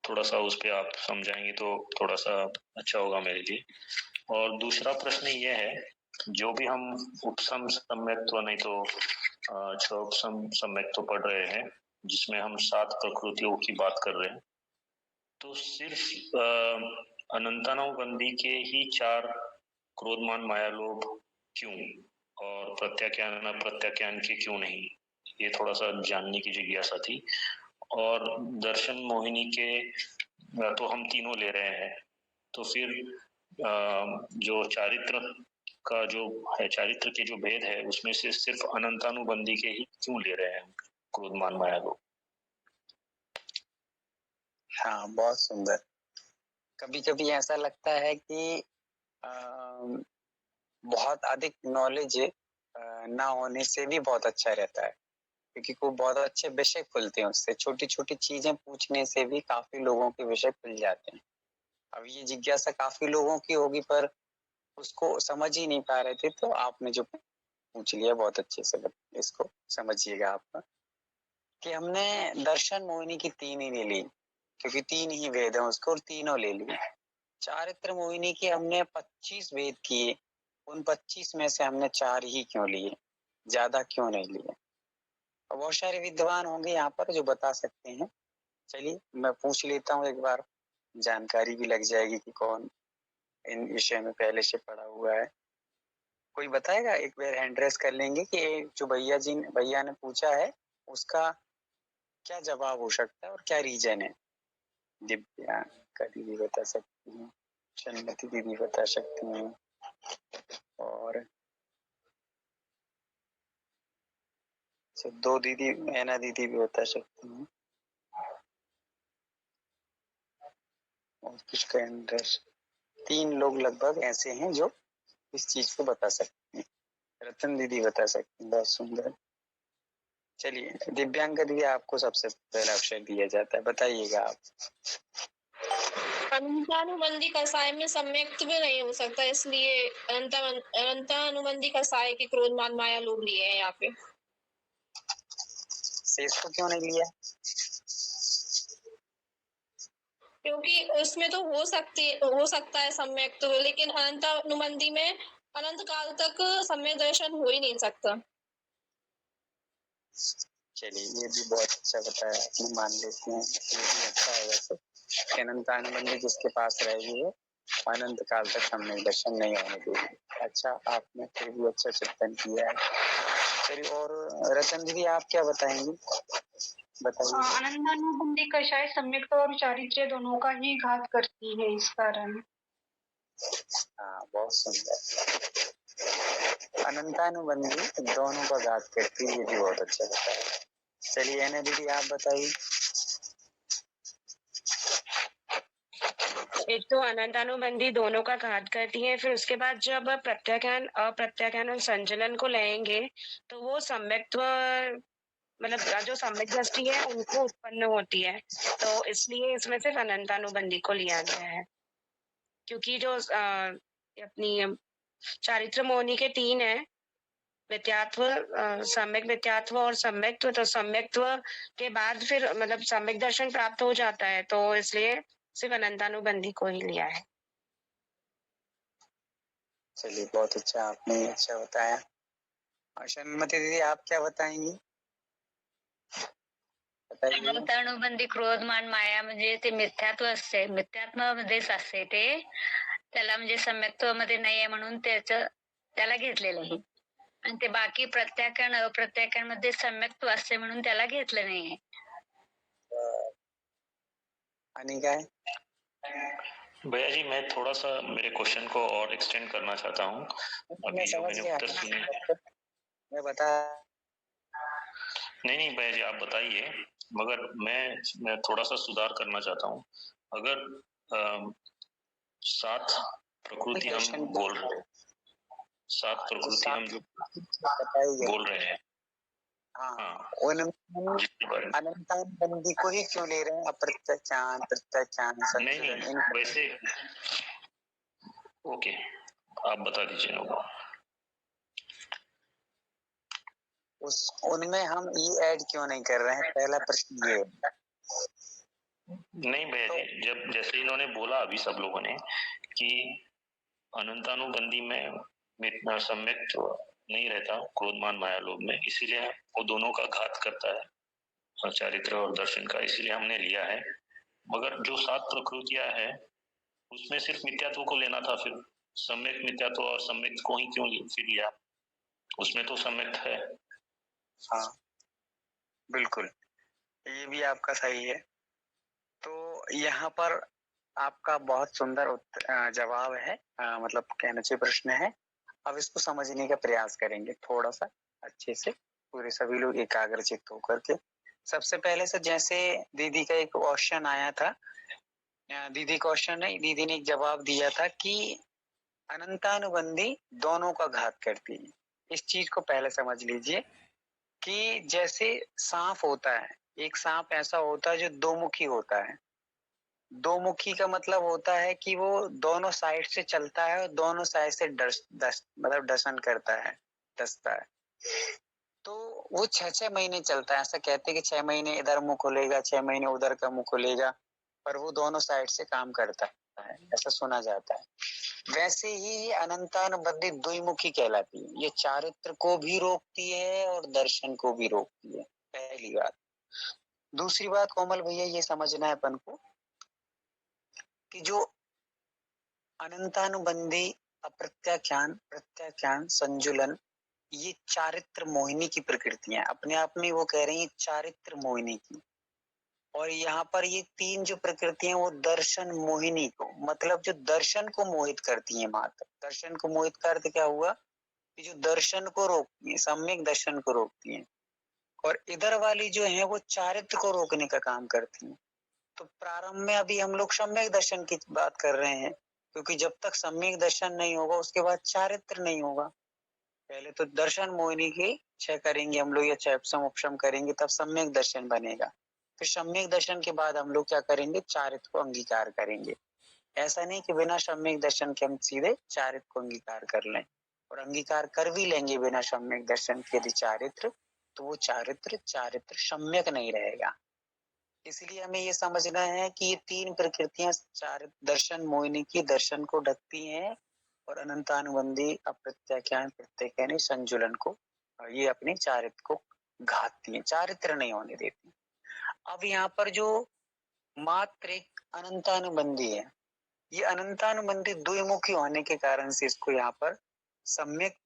थोड़ा सा उस पर आप समझाएंगे तो थोड़ा सा अच्छा होगा मेरे लिए। और दूसरा प्रश्न ये है, जो भी हम उपसम सम्यक्त्व नहीं तो छह उपसम सम्यक्त्व पढ़ रहे हैं, जिसमें हम 7 प्रकृतियों की बात कर रहे हैं, तो सिर्फ अनंतानुबंधी के ही 4 क्रोध मान माया लोभ क्यों, और प्रत्याख्यान अप्रत्याख्यान के क्यों नहीं, ये थोड़ा सा जानने की जिज्ञासा थी। और दर्शन मोहिनी के तो हम तीनों ले रहे हैं, तो फिर जो चारित्र का जो है, चारित्र के जो भेद है, उसमें से सिर्फ अनंतानुबंधी के ही क्यों ले रहे हैं क्रोध मान माया लोभ? हाँ, बहुत सुंदर। कभी कभी ऐसा लगता है कि बहुत अधिक नॉलेज ना होने से भी बहुत अच्छा रहता है, क्योंकि कोई बहुत अच्छे विषय खुलते हैं उससे। छोटी छोटी चीजें पूछने से भी काफी लोगों के विषय खुल जाते हैं। अब ये जिज्ञासा काफी लोगों की होगी, पर उसको समझ ही नहीं पा रहे थे, तो आपने जो पूछ लिया बहुत अच्छे से, इसको समझिएगा आप कि हमने दर्शन मोहिनी की 3 ही ले ली, क्योंकि 3 ही वेद हैं उसको, और तीनों ले लिए। चारित्र मोहिनी की हमने 25 वेद किए, उन 25 में से हमने 4 ही क्यों लिए, ज्यादा क्यों नहीं लिए? बहुत सारे विद्वान होंगे यहाँ पर जो बता सकते हैं। चलिए मैं पूछ लेता हूँ एक बार, जानकारी भी लग जाएगी कि कौन इन विषय में पहले से पढ़ा हुआ है। कोई बताएगा? एक बार हैंड रेस कर लेंगे कि जो भैया ने पूछा है उसका क्या जवाब हो सकता है और क्या रीजन है। दिव्यांका दीदी बता सकती हैं, शन्मति दीदी बता सकती हैं, और 2 दीदी, ऐना दीदी भी बता सकती हैं, और कुछ 3 लोग लगभग ऐसे हैं जो इस चीज को बता सकते हैं। रतन दीदी बता सकती हैं, बहुत सुंदर। चलिए दिव्यांका दीदी, आपको सबसे पहला अवसर दिया जाता है, बताइएगा आप। अनंतानुबंधी कसाय में सम्यक्त भी नहीं हो सकता, इसलिए अनंतानुबंधी कसाय के क्रोध मान माया लोभ लिए हैं यहाँ पे। शेष को क्यों नहीं लिया? क्योंकि उसमें तो हो सकता है सम्यक तो, लेकिन अनंतानुबंधी में अनंत काल तक सम्यक दर्शन हो ही नहीं सकता। चलिए ये भी बहुत अच्छा बताया आपने, मान लेते हैं, ये भी अच्छा है वैसे। अनंतानुबंधी जिसके पास रहेगी वो अनंत काल तक सम्यक दर्शन नहीं होने देगी। अच्छा, आपने फिर भी अच्छा चिंतन किया है। चलिए, और रतन दीदी आप क्या बताएंगी? बताइए। अनंतानुबंधी कषाय सम्यक और चारित्र्य दोनों का ही घात करती है, इस कारण। हाँ, बहुत सुंदर। अनंतानुबंधी दोनों का घात करती है, ये भी बहुत अच्छा बताया। चलिए ऐना दीदी आप बताइए। एक तो अनंतानुबंधी दोनों का घात करती है, फिर उसके बाद जब प्रत्याख्यान अप्रत्याख्यान और संचलन को लेंगे तो वो सम्यक्त्व मतलब जो सम्यक दृष्टि है उनको उत्पन्न होती है, तो इसलिए इसमें सिर्फ अनंतानुबंधी को लिया गया है। क्योंकि जो अपनी चारित्र मोहिनी के 3 है, विद्यात्व, सम्यक विद्यात्व और सम्यक्त्व, तो सम्यक्त्व के बाद फिर मतलब सम्यक दर्शन प्राप्त हो जाता है, तो इसलिए सिर्फ अनंतानुबंधी को ही लिया है। चलिए बहुत अच्छा, आपने अच्छा बताया। और शन्मति दीदी आप क्या बताएंगी? अनंतानुबंधी क्रोध मान माया म्हणजे ते मिथ्यात्व असते, मिथ्यात्वामध्येच असते ते, त्याला म्हणजे सम्यक्त्वामध्ये नाहीये म्हणून त्याला घेतलेलं आहे, आणि ते बाकी प्रत्याख्यान अप्रत्याख्यान मध्ये सम्यक्त्व असते म्हणून त्याला घेतलं नाहीये. आणि काय? भैया जी, मैं थोड़ा सा मेरे क्वेश्चन को और एक्सटेंड करना चाहता हूँ। अभी जो मैंने उत्तर सुने, मैं बता नहीं भैया जी आप बताइए, मगर मैं थोड़ा सा सुधार करना चाहता हूँ। अगर 7 प्रकृति हम बोल रहे हैं, 7 प्रकृति हम जो बोल रहे हैं, हाँ, अनंतानुबंधी को ही क्यों ले रहे हैं? अप्रत्याख्यान, प्रत्याख्यान, नहीं वैसे ओके, आप बता दीजिए ना। उनमें हम ये ऐड क्यों नहीं कर रहे हैं? पहला प्रश्न ये है। नहीं भैया जी, जब जैसे इन्होंने बोला अभी सब लोगों ने कि अनंतानुबंधी में सम्यक नहीं रहता क्रोधमान माया लोभ में, इसीलिए वो दोनों का घात करता है, चारित्र और दर्शन का, इसीलिए हमने लिया है। मगर जो 7 प्रकृतियां है उसमें सिर्फ मिथ्यात्व को लेना था, फिर सम्यक मिथ्यात्व और सम्यक को ही क्यों फिर लिया? उसमें तो सम्यक है। हाँ बिल्कुल, ये भी आपका सही है। तो यहाँ पर आपका बहुत सुंदर जवाब है, मतलब कहना चाहिए प्रश्न है। अब इसको समझने का प्रयास करेंगे थोड़ा सा अच्छे से, पूरे सभी लोग एकाग्रचित्त होकर के। सबसे पहले से जैसे दीदी का एक क्वेश्चन आया था, दीदी क्वेश्चन नहीं, दीदी ने एक जवाब दिया था कि अनंतानुबंधी दोनों का घात करती है। इस चीज को पहले समझ लीजिए कि जैसे सांप होता है, एक सांप ऐसा होता है जो दो मुखी होता है। दो मुखी का मतलब होता है कि वो दोनों साइड से चलता है और दोनों साइड से मतलब डसन करता है, डसता है। तो वो 6-6 महीने चलता है। ऐसा कहते हैं कि 6 महीने इधर मुंह खोलेगा, 6 महीने उधर का मुंह खोलेगा, पर वो दोनों साइड से काम करता है, ऐसा सुना जाता है। वैसे ही अनंतानुबंधी द्विमुखी कहलाती है। ये चारित्र को भी रोकती है और दर्शन को भी रोकती है, पहली बात। दूसरी बात कोमल भैया ये समझना है अपन को कि जो अनंतानुबंधी, अप्रत्याख्यान, प्रत्याख्यान, संजुलन, ये चारित्र मोहिनी की प्रकृतियां अपने आप में वो कह रही है चारित्र मोहिनी की। और यहाँ पर ये 3 जो प्रकृतियां वो दर्शन मोहिनी को, मतलब जो दर्शन को मोहित करती हैं मात्र। दर्शन को मोहित करते क्या हुआ कि जो दर्शन को रोकती है, सम्यक दर्शन को रोकती है। और इधर वाली जो है वो चारित्र को रोकने का काम करती है। तो प्रारंभ में अभी हम लोग सम्यक दर्शन की बात कर रहे हैं, क्योंकि जब तक सम्यक दर्शन नहीं होगा उसके बाद चारित्र नहीं होगा। पहले तो दर्शन मोहिनी की 6 करेंगे हम लोग, या 6 उपशम करेंगे, तब सम्यक दर्शन बनेगा। फिर सम्यक दर्शन के बाद हम लोग क्या करेंगे, चारित्र को अंगीकार करेंगे। ऐसा नहीं कि बिना सम्यक दर्शन के हम सीधे चारित्र को अंगीकार कर लें, और अंगीकार कर भी लेंगे बिना सम्यक दर्शन के यदि चारित्र, तो वो चारित्र सम्यक नहीं रहेगा। इसलिए हमें ये समझना है कि ये 3 प्रकृतियां चारित्र दर्शन मोहिनी की दर्शन को ढकती हैं, और अनंतानुबंधी, अप्रत्याख्यान, प्रत्याख्यान संजुलन को, ये अपने चारित्र को घातती है, चारित्र नहीं होने देती। अब यहाँ पर जो मात्र एक अनंतानुबंधी है, ये अनंतानुबंधी द्विमुखी होने के कारण से इसको यहाँ पर सम्यक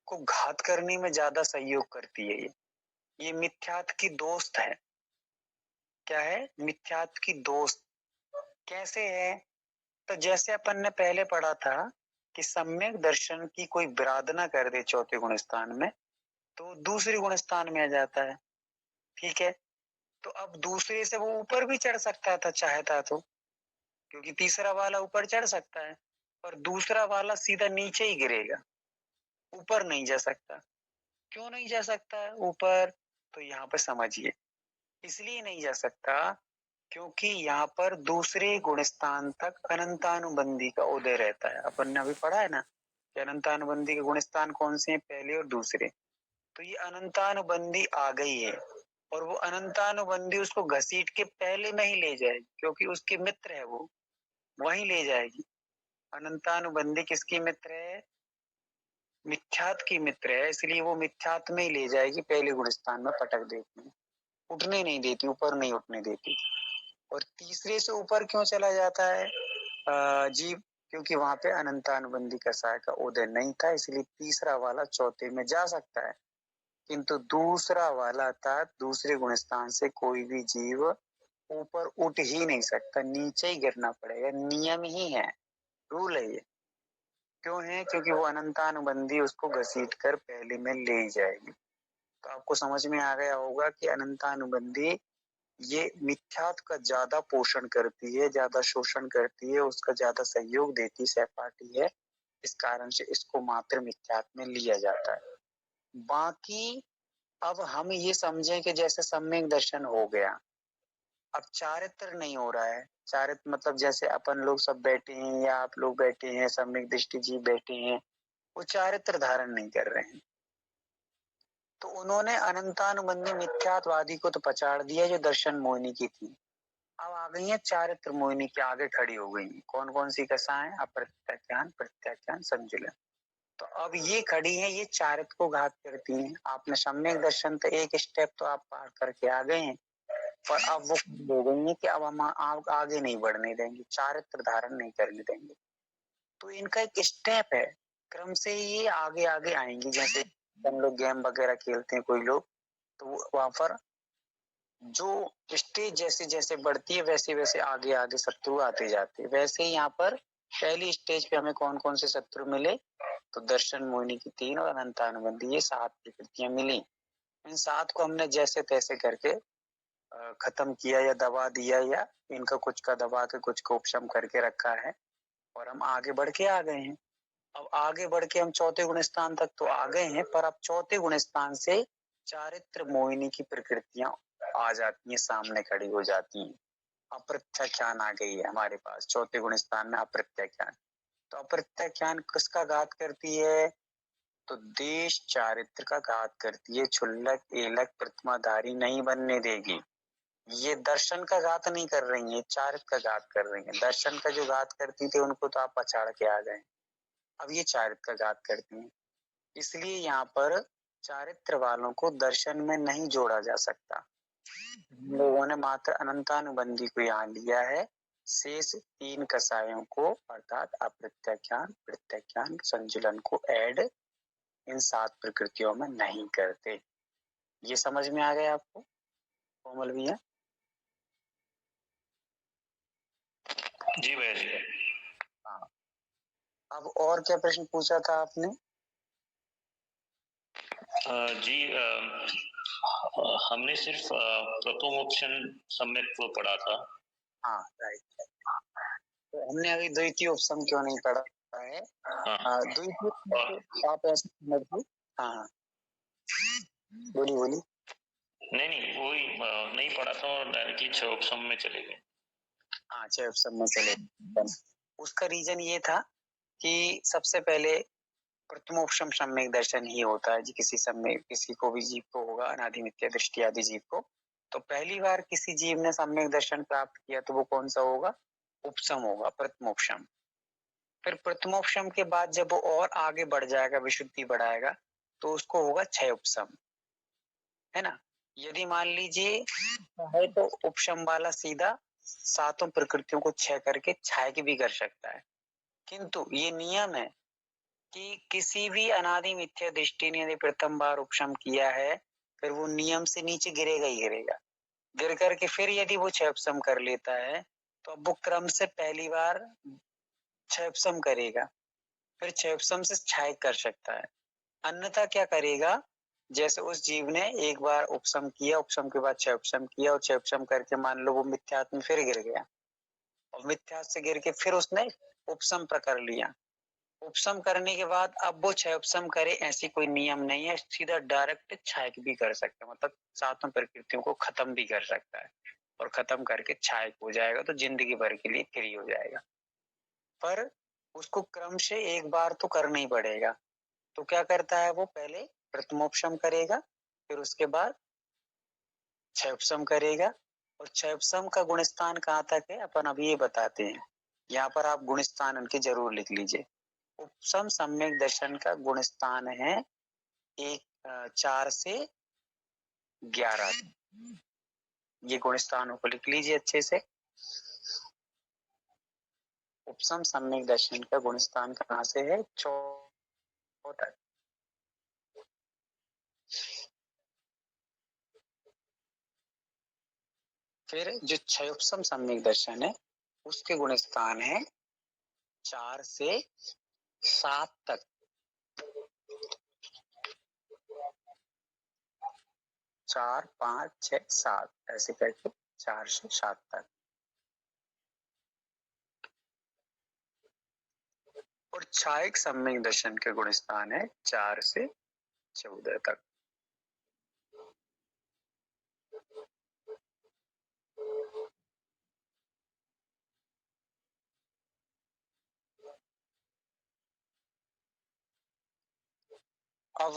को घात करने में ज्यादा सहयोग करती है। ये मिथ्यात्व की दोस्त है। क्या है? मिथ्यात्व की दोस्त। कैसे है? तो जैसे अपन ने पहले पढ़ा था कि सम्यक दर्शन की कोई विराधना कर दे चौथे गुण स्थान में, तो दूसरे गुण स्थान में आ जाता है। ठीक है, तो अब दूसरे से वो ऊपर भी चढ़ सकता था चाहता तो, क्योंकि तीसरा वाला ऊपर चढ़ सकता है, पर दूसरा वाला सीधा नीचे ही गिरेगा, ऊपर नहीं जा सकता। क्यों नहीं जा सकता ऊपर? तो यहाँ पर समझिए, इसलिए नहीं जा सकता क्योंकि यहाँ पर दूसरे गुण स्थान तक अनंतानुबंधी का उदय रहता है। अपन ने अभी पढ़ा है ना कि अनंतानुबंधी के गुण स्थान कौन से हैं, पहले और दूसरे। तो ये अनंतानुबंधी आ गई है, और वो अनंतानुबंधी उसको घसीट के पहले में ही ले जाएगी, क्योंकि उसके मित्र है, वो वहीं ले जाएगी। अनंतानुबंधी किसकी मित्र है? मिथ्यात्व की मित्र है, इसलिए वो मिथ्यात्व में ही ले जाएगी, पहले गुण स्थान में पटक देती है, उठने नहीं देती, ऊपर नहीं उठने देती। और तीसरे से ऊपर क्यों चला जाता है जीव? क्योंकि वहां पे अनंतानुबंधी कसाय का उदय नहीं था, इसलिए तीसरा वाला चौथे में जा सकता है, किंतु दूसरा वाला अर्थात दूसरे गुण स्थान से कोई भी जीव ऊपर उठ ही नहीं सकता, नीचे ही गिरना पड़ेगा। नियम ही है, रूल है ये। क्यों है? क्योंकि वो अनंतानुबंधी उसको घसीट कर पहले में ले जाएगी। तो आपको समझ में आ गया होगा कि अनंतानुबंधी ये मिथ्यात्व का ज्यादा पोषण करती है, ज्यादा शोषण करती है, उसका ज्यादा सहयोग देती, सहपाठी है। इस कारण से इसको मात्र मिथ्यात्व में लिया जाता है। बाकी अब हम ये समझें कि जैसे सम्यक दर्शन हो गया, अब चारित्र नहीं हो रहा है। चारित्र मतलब जैसे अपन लोग सब बैठे हैं या आप लोग बैठे हैं, सम्यक दृष्टि जीव बैठे हैं, वो चारित्र धारण नहीं कर रहे हैं। तो उन्होंने अनंतानुबंधी मिथ्यात्ववादी को तो पछाड़ दिया जो दर्शन मोहिनी की थी। अब आ गई है चारित्र मोहिनी के आगे खड़ी हो गई है। कौन कौन सी कसाएं? अप्रत्याख्यान, प्रत्याख्यान, संजुलन। तो अब ये खड़ी है, ये चारित्र को घात करती हैं। आपने सम्यक दर्शन तो एक स्टेप तो आप पार करके आ गए हैं, पर अब वो हो गई है कि अब हम आगे नहीं बढ़ने देंगे, चारित्र धारण नहीं करने देंगे। तो इनका एक स्टेप है, क्रम से ये आगे आगे आएंगी। जैसे हम लोग गेम वगैरह खेलते हैं कोई लोग, तो वहां पर जो स्टेज जैसे जैसे बढ़ती है वैसे वैसे आगे आगे शत्रु आते जाते हैं। वैसे ही यहाँ पर पहली स्टेज पे हमें कौन कौन से शत्रु मिले? तो दर्शन मोहिनी की 3 और अनंतानुबंधी, ये 7 प्रकृतियां मिली। इन 7 को हमने जैसे तैसे करके खत्म किया या दबा दिया, या इनका कुछ का दबा के कुछ को उपशम करके रखा है, और हम आगे बढ़ के आ गए हैं। अब आगे बढ़ के हम चौथे गुण स्थान तक तो आ गए हैं, पर अब चौथे गुण स्थान से चारित्र मोहिनी की प्रकृतियां आ जाती हैं, सामने खड़ी हो जाती हैं। अप्रत्याख्यान आ गई है हमारे पास चौथे गुण स्थान में, अप्रत्याख्यान। तो अप्रत्याख्यान किसका घात करती है? तो देश चारित्र का घात करती है। क्षुल्लक एलक प्रतिमाधारी नहीं बनने देगी। ये दर्शन का घात नहीं कर रही है, चारित्र का घात कर रही है। दर्शन का जो घात करती थी उनको तो आप पछाड़ के आ गए, अब ये चारित्र का घात करती हैं। इसलिए यहाँ पर चारित्र वालों को दर्शन में नहीं जोड़ा जा सकता। लोगों ने मात्र अनंतानुबंधी को यहाँ लिया है, शेष 3 कसायों को अर्थात अप्रत्याख्यान, प्रत्याख्यान, संजुलन को ऐड इन 7 प्रकृतियों में नहीं करते। ये समझ में आ गया आपको कोमल भैया? जी भैया जी। हाँ, अब और क्या प्रश्न पूछा था आपने? जी हमने सिर्फ प्रथम ऑप्शन सम्यक पढ़ा था। हाँ राइट। तो हमने अभी द्वितीय उपसम क्यों नहीं पढ़ा है? द्वितीय आप ऐसे समझ लो। हाँ बोली बोली। नहीं वही नहीं पढ़ा था और डायरेक्टली 6 ऑप्शन में चले गए। हाँ 6 ऑप्शन में चले। उसका रीजन ये था कि सबसे पहले प्रथमोपशम सम्यक दर्शन ही होता है जी, किसी समय किसी को भी जीव को होगा, अनादि मिथ्या दृष्टि आदि जीव को। तो पहली बार किसी जीव ने सम्यक दर्शन प्राप्त किया तो वो कौन सा होगा? उपसम होगा, प्रथमोपशम। फिर प्रथमोपशम के बाद जब वो और आगे बढ़ जाएगा, विशुद्धि बढ़ाएगा, तो उसको होगा 6 उपसम, है ना। यदि मान लीजिए है तो उपशम वाला सीधा 7 प्रकृतियों को 6 करके छायक भी कर सकता है, किंतु ये नियम है कि किसी भी अनादि मिथ्या दृष्टि ने यदि प्रथम बार उपशम किया है, फिर वो नियम से नीचे गिरेगा ही गिरेगा। गिर करके फिर यदि वो 6 उपशम कर लेता है, तो अब वो क्रम से पहली बार 6 उपशम करेगा, फिर 6 उपशम से छायक कर सकता है। अन्यथा क्या करेगा? जैसे उस जीव ने एक बार उपशम किया, उपशम के बाद 6 उपशम किया, और 6 उपशम करके मान लो वो मिथ्यात्व में फिर गिर गया, और मिथ्यात्व से गिर के फिर उसने उपशम प्रकर लिया। उपशम करने के बाद अब वो 6 उपशम करे, ऐसी कोई नियम नहीं है, सीधा डायरेक्ट छायक भी कर सकता है, मतलब 7 प्रकृतियों को खत्म भी कर सकता है, और खत्म करके छायक हो जाएगा, तो जिंदगी भर के लिए फ्री हो जाएगा। पर उसको क्रम से एक बार तो करना ही पड़ेगा। तो क्या करता है वो? पहले प्रथमोपशम करेगा, फिर उसके बाद 6 उपशम करेगा, और 6 उपशम का गुणस्थान कहाँ तक है अपन अभी ये बताते हैं। यहाँ पर आप गुणस्थान उनके जरूर लिख लीजिए। उपशम सम्यक दर्शन का गुण स्थान है 4 से 11। ये गुण स्थानों को लिख लीजिए अच्छे से। उपशम सम्यक दर्शन का गुण स्थान कहाँ से है? 4 तक। फिर जो 6 उपशम सम्यक दर्शन है उसके गुण स्थान है 4 से 7 तक। 4, 5, 6, 7 ऐसे करके 4 से 7 तक। और छायक सम्यक दर्शन के गुण स्थान है 4 से 14 तक। अब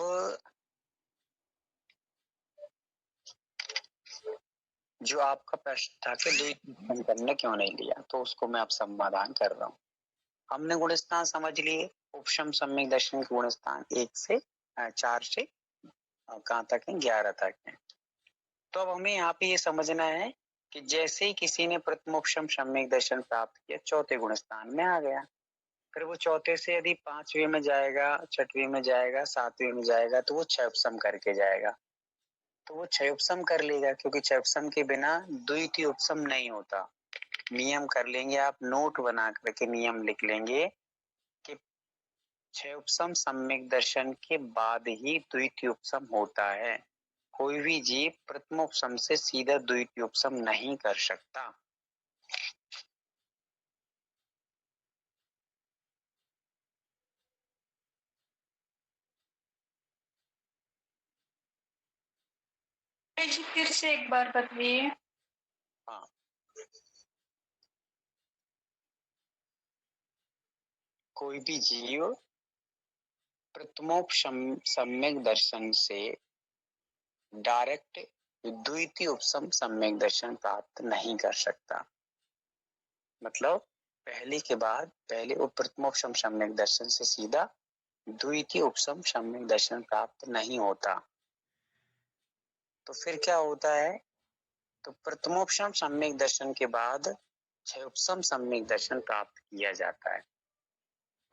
जो आपका प्रश्न था कि द्वितीय करने क्यों नहीं लिया, तो उसको मैं अब समाधान कर रहा हूँ। हमने गुणस्थान समझ लिए, उपशम सम्यक दर्शन के गुणस्थान 1 से 4 से कहाँ तक है, 11 तक है। तो अब हमें यहाँ पे ये समझना है कि जैसे ही किसी ने प्रथमोपशम सम्यक दर्शन प्राप्त किया, चौथे गुणस्थान में आ गया, फिर वो चौथे से यदि 5वें में जाएगा, 6वें में जाएगा, 7वें में जाएगा, तो वो 6 उपशम करके जाएगा। तो वो 6 उपशम कर लेगा, क्योंकि 6 उपशम के बिना द्वितीय उपशम नहीं होता। नियम कर लेंगे आप, नोट बना करके नियम लिख लेंगे कि 6 उपशम सम्यक दर्शन के बाद ही द्वितीय उपशम होता है। कोई भी जीव प्रथमोपशम से सीधा द्वितीय उपशम नहीं कर सकता। जी फिर से एक बार बताइए। हाँ, कोई भी जीव प्रथमोपशम सम्यक दर्शन से डायरेक्ट द्वितीय उपशम सम्यक दर्शन प्राप्त नहीं कर सकता। मतलब पहले के बाद पहले प्रथमोपशम सम्यक दर्शन से सीधा द्वितीय उपशम सम्यक दर्शन प्राप्त नहीं होता। तो फिर क्या होता है, तो प्रथमोपशम सम्यक दर्शन के बाद 6 उपशम सम्यक दर्शन प्राप्त किया जाता है,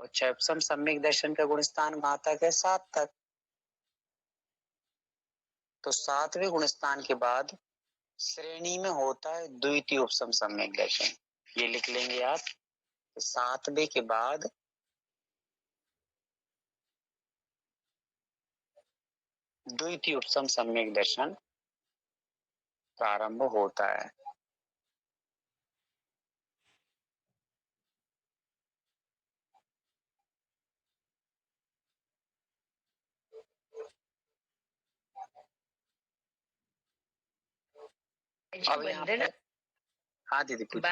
और 6 उपशम सम्यक दर्शन का गुणस्थान कहाँ तक है, 7 तक। तो 7वें गुणस्थान के बाद श्रेणी में होता है द्वितीय उपशम सम्यक दर्शन। ये लिख लेंगे आप, 7वें के बाद द्वितीय उपशम सम्यक दर्शन प्रारंभ होता है। अब यहाँ वंदना, पर हाँ दीदी कुछ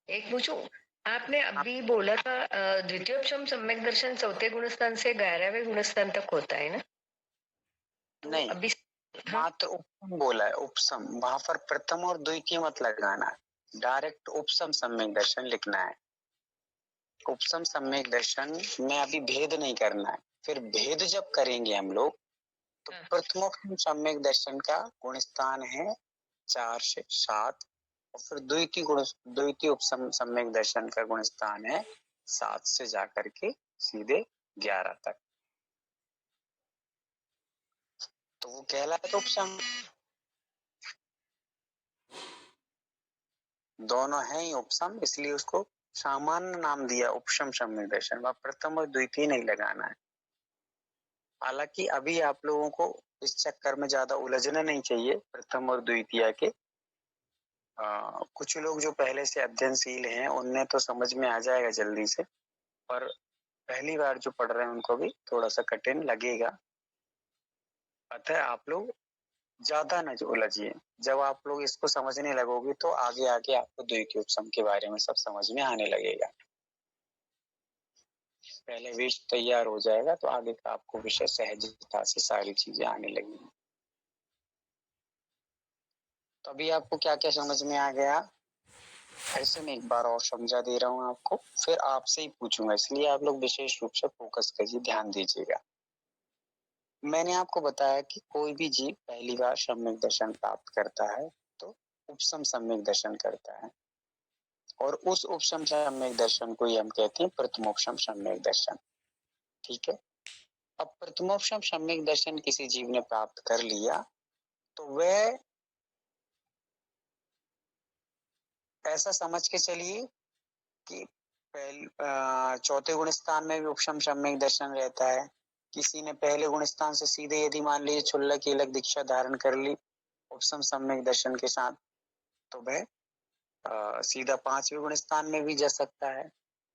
एक पूछूं, आपने अभी बोला था द्वितीय उपशम सम्यक दर्शन चौथे गुणस्थान से 11वें गुणस्थान तक होता है ना? तो नहीं, अभी मात्र उपशम बोला है, उपशम। वहां पर प्रथम और द्वितीय मत लगाना, डायरेक्ट उपशम सम्यक दर्शन लिखना है। उपशम सम्यक दर्शन में अभी भेद नहीं करना है। फिर भेद जब करेंगे हम लोग, तो प्रथमोपशम सम्यक दर्शन का गुणस्थान है 4 से 7, और फिर द्वितीय उपशम सम्यक दर्शन का गुणस्थान है 7 से जाकर के सीधे 11 तक। तो वो कहलाता उपशम। दोनों है ही उपशम, इसलिए उसको सामान्य नाम दिया उपशम सम्यक दर्शन। वह प्रथम और द्वितीय नहीं लगाना है। हालांकि अभी आप लोगों को इस चक्कर में ज्यादा उलझना नहीं चाहिए प्रथम और द्वितीय के। कुछ लोग जो पहले से अध्ययनशील हैं उनने तो समझ में आ जाएगा जल्दी से, पर पहली बार जो पढ़ रहे हैं उनको भी थोड़ा सा कठिन लगेगा। अतः आप लोग ज्यादा न उलझिए। जब आप लोग इसको समझने लगोगे तो आगे आगे आपको द्वितीय उपशम के बारे में सब समझ में आने लगेगा। पहले विषय तैयार हो जाएगा तो आगे का आपको विषय सहजता से सारी चीजें आने लगेंगी। तो अभी आपको क्या क्या समझ में आ गया, ऐसे मैं एक बार और समझा दे रहा हूँ आपको, फिर आपसे ही पूछूंगा, इसलिए आप लोग विशेष रूप से फोकस करिए, ध्यान दीजिएगा। मैंने आपको बताया कि कोई भी जीव पहली बार सम्यक दर्शन प्राप्त करता है तो उपशम सम्यक दर्शन करता है, और उस उपशम सम्यक दर्शन को ही हम कहते हैं प्रथमोपशम सम्यक दर्शन। ठीक है। अब प्रथमोपशम सम्यक दर्शन किसी जीव ने प्राप्त कर लिया तो वह ऐसा समझ के चलिए कि चौथे गुण स्थान में भी उपशम सम्यक दर्शन रहता है। किसी ने पहले गुण स्थान से सीधे यदि मान लीजिए क्षुल्लक कीलक दीक्षा धारण कर ली उपशम सम्यक दर्शन के साथ, तो वह सीधा 5वें गुण स्थान में भी जा सकता है।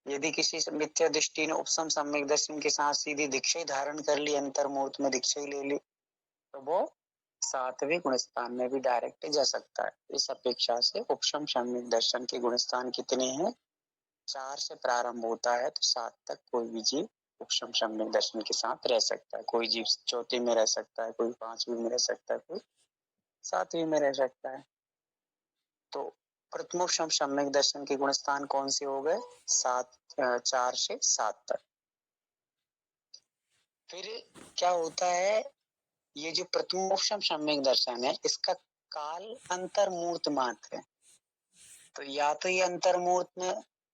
यदि किसी मिथ्या दृष्टि ने उपशम सम्यक दर्शन के साथ सीधी दीक्षा ही धारण कर ली, अंतर्मुहूर्त में दीक्षा ही ले ली, तो वो 7वें गुणस्थान में भी डायरेक्ट जा सकता है। इस अपेक्षा से उपशम सम्यक दर्शन के गुणस्थान कितने हैं, 4 से प्रारंभ होता है तो 7 तक कोई भी जीव उपशम सम्यक दर्शन के साथ रह सकता है। कोई जीव चौथे में रह सकता है, कोई 5वीं में रह सकता है, कोई 7वीं में रह सकता है। तो प्रथमोपशम सम्यक दर्शन के गुणस्थान कौन से हो गए? 4 से 7 तक। फिर क्या होता है, ये जो प्रथमोपशम सम्यक दर्शन है इसका काल अंतर्मूर्त मात्र है। तो या तो ये अंतर्मूर्त में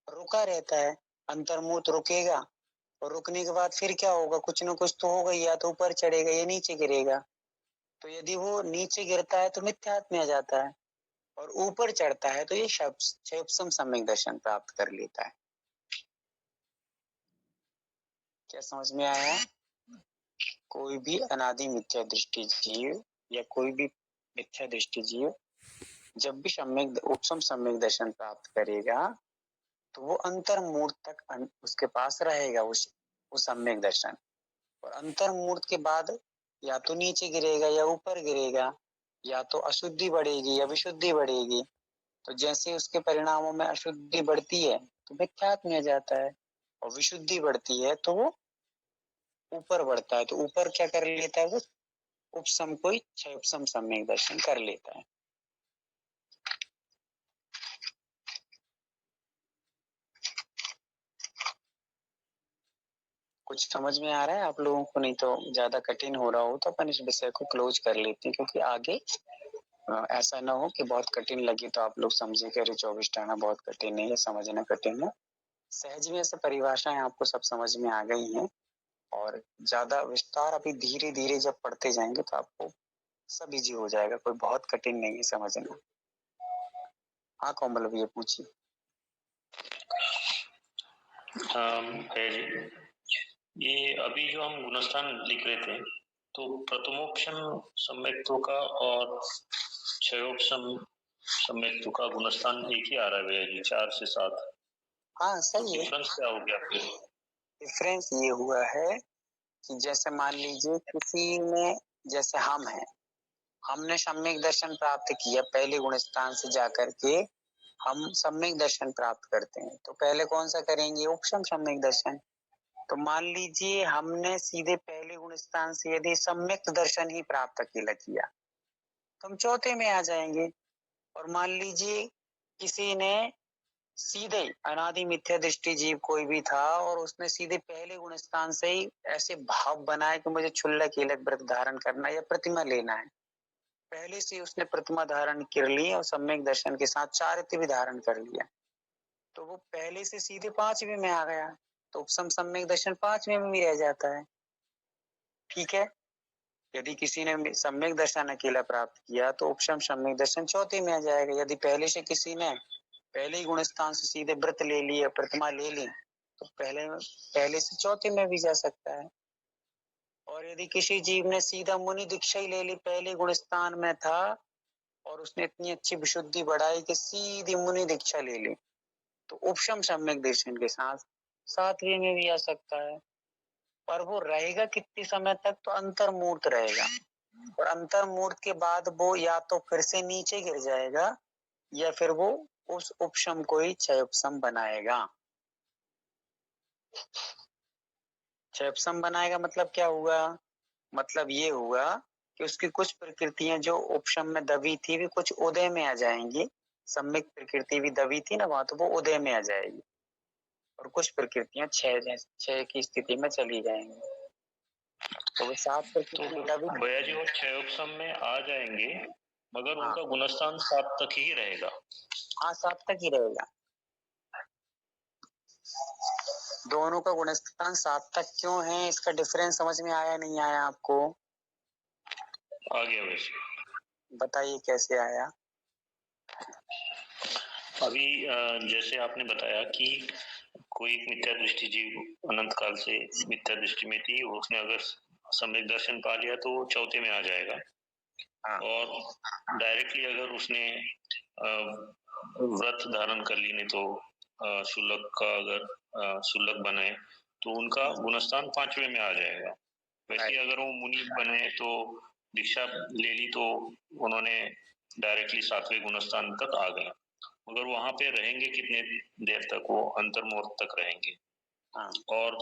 रुका रहता है, अंतर्मूर्त रुकेगा और रुकने के बाद फिर क्या होगा, कुछ न कुछ तो होगा, या तो ऊपर चढ़ेगा या नीचे गिरेगा। तो यदि वो नीचे गिरता है तो मिथ्यात्व में आ जाता है, और ऊपर चढ़ता है तो ये क्षयोपशम सम्यक दर्शन प्राप्त कर लेता है। क्या समझ में आया? कोई भी अनादि मिथ्या दृष्टि जीव या कोई भी मिथ्या दृष्टि जीव जब भी सम्यक उपशम सम्यक दर्शन प्राप्त करेगा तो वो अंतर्मूर्त तक उसके पास रहेगा वो सम्यक दर्शन, और अंतर्मूर्त के बाद या तो नीचे गिरेगा या ऊपर गिरेगा, या तो अशुद्धि बढ़ेगी या विशुद्धि बढ़ेगी। तो जैसे उसके परिणामों में अशुद्धि बढ़ती है तो मिथ्यात्व में जाता है, और विशुद्धि बढ़ती है तो वो ऊपर बढ़ता है। तो ऊपर क्या कर लेता है, वो उपशम कोई क्षयोपशम सम्यक दर्शन कर लेता है। कुछ समझ में आ रहा है आप लोगों को? नहीं तो ज्यादा कठिन हो रहा हो तो अपन इस विषय को क्लोज कर लेते हैं, क्योंकि आगे ऐसा ना हो कि बहुत कठिन लगे तो आप लोग समझे कि अरे 24 टाना बहुत कठिन है या समझना कठिन है। सहज में ऐसे परिभाषाएं आपको सब समझ में आ गई हैं, और ज्यादा विस्तार अभी धीरे धीरे जब पढ़ते जाएंगे तो आपको सब इजी हो जाएगा, कोई बहुत कठिन नहीं है समझना। हाँ कोमल भैया पूछिए। है जी, ये अभी जो हम गुणस्थान लिख रहे थे तो प्रथमोपशम सम्यक्त्व का और क्षयोपशम सम्यक्त्व का गुणस्थान एक ही आ रहा है भैया जी, 4 से 7। हाँ सही है। डिफरेंस क्या हो गया फिर? डिफरेंस ये हुआ है कि जैसे मान लीजिए किसी में, जैसे हम हैं, हमने सम्यक दर्शन प्राप्त किया, पहले गुणस्थान से जाकर के हम सम्यक दर्शन प्राप्त करते हैं, तो पहले कौन सा करेंगे? उपशम सम्यक दर्शन। तो मान लीजिए हमने सीधे पहले गुणस्थान से यदि सम्यक दर्शन ही प्राप्त अकेला किया तो हम चौथे में आ जाएंगे। और मान लीजिए किसी ने सीधे अनादि मिथ्या दृष्टि जीव कोई भी था और उसने सीधे पहले गुणस्थान से ही ऐसे भाव बनाए कि मुझे क्षुल्लक कीलक व्रत धारण करना या प्रतिमा लेना है, पहले से उसने प्रतिमा धारण कर ली और सम्यक दर्शन के साथ चारित्र्य भी धारण कर लिया, तो वो पहले से सीधे 5वें में आ गया, तो उपशम सम्यक दर्शन 5वें में भी रह जाता है। ठीक है, यदि किसी ने सम्यक दर्शन अकेला प्राप्त किया तो उपशम सम्यक दर्शन चौथे में आ जाएगा। यदि पहले से किसी ने पहले ही गुणस्थान से सीधे व्रत ले लिया, प्रतिमा ले ली, तो पहले से चौथे में भी जा सकता है। और यदि किसी जीव ने सीधा मुनि दीक्षा ही ले ली, पहले गुणस्थान में था और उसने इतनी अच्छी विशुद्धि बढ़ाई कि सीधी मुनि दीक्षा ले ली, तो उपशम सम्यक दर्शन के साथ 7वें में भी आ सकता है। पर वो रहेगा कितने समय तक? तो अंतर्मूर्त रहेगा, और अंतर्मूर्त के बाद वो या तो फिर से नीचे गिर जाएगा या फिर वो उस उपशम को ही क्षयोपशम बनाएगा। क्षयोपशम बनाएगा मतलब क्या हुआ? मतलब ये हुआ कि उसकी कुछ प्रकृतियां जो उपशम में दबी थी भी कुछ उदय में आ जाएंगी। सम्यक प्रकृति भी दबी थी ना वहां, तो वो उदय में आ जाएगी, और कुछ प्रकृतियां क्षय की स्थिति में चली जाएंगी। तो वो 7 प्रकृति दबी। भैया जी वो क्षयोपशम में आ जाएंगे मगर उनका गुणस्थान 7 तक ही रहेगा। हाँ 7 तक ही रहेगा, दोनों का गुणस्थान 7 तक क्यों है, इसका डिफरेंस समझ में आया नहीं आया आपको? आ गया वैसे। बताइए कैसे आया? अभी जैसे आपने बताया कि कोई एक मिथ्या दृष्टि जीव अनंत काल से मिथ्या दृष्टि में थी, उसने अगर सम्यक दर्शन पा लिया तो वो चौथे में आ जाएगा। और डायरेक्टली अगर उसने व्रत धारण कर ली, नहीं तो शुल्लक का अगर शुल्लक बने तो उनका गुणस्थान 5वें में आ जाएगा। वैसे अगर वो मुनि बने तो दीक्षा ले ली तो उन्होंने डायरेक्टली 7वें गुणस्थान तक आ गए, मगर वहां पे रहेंगे कितने देर तक? वो अंतर्मूर्त तक रहेंगे, और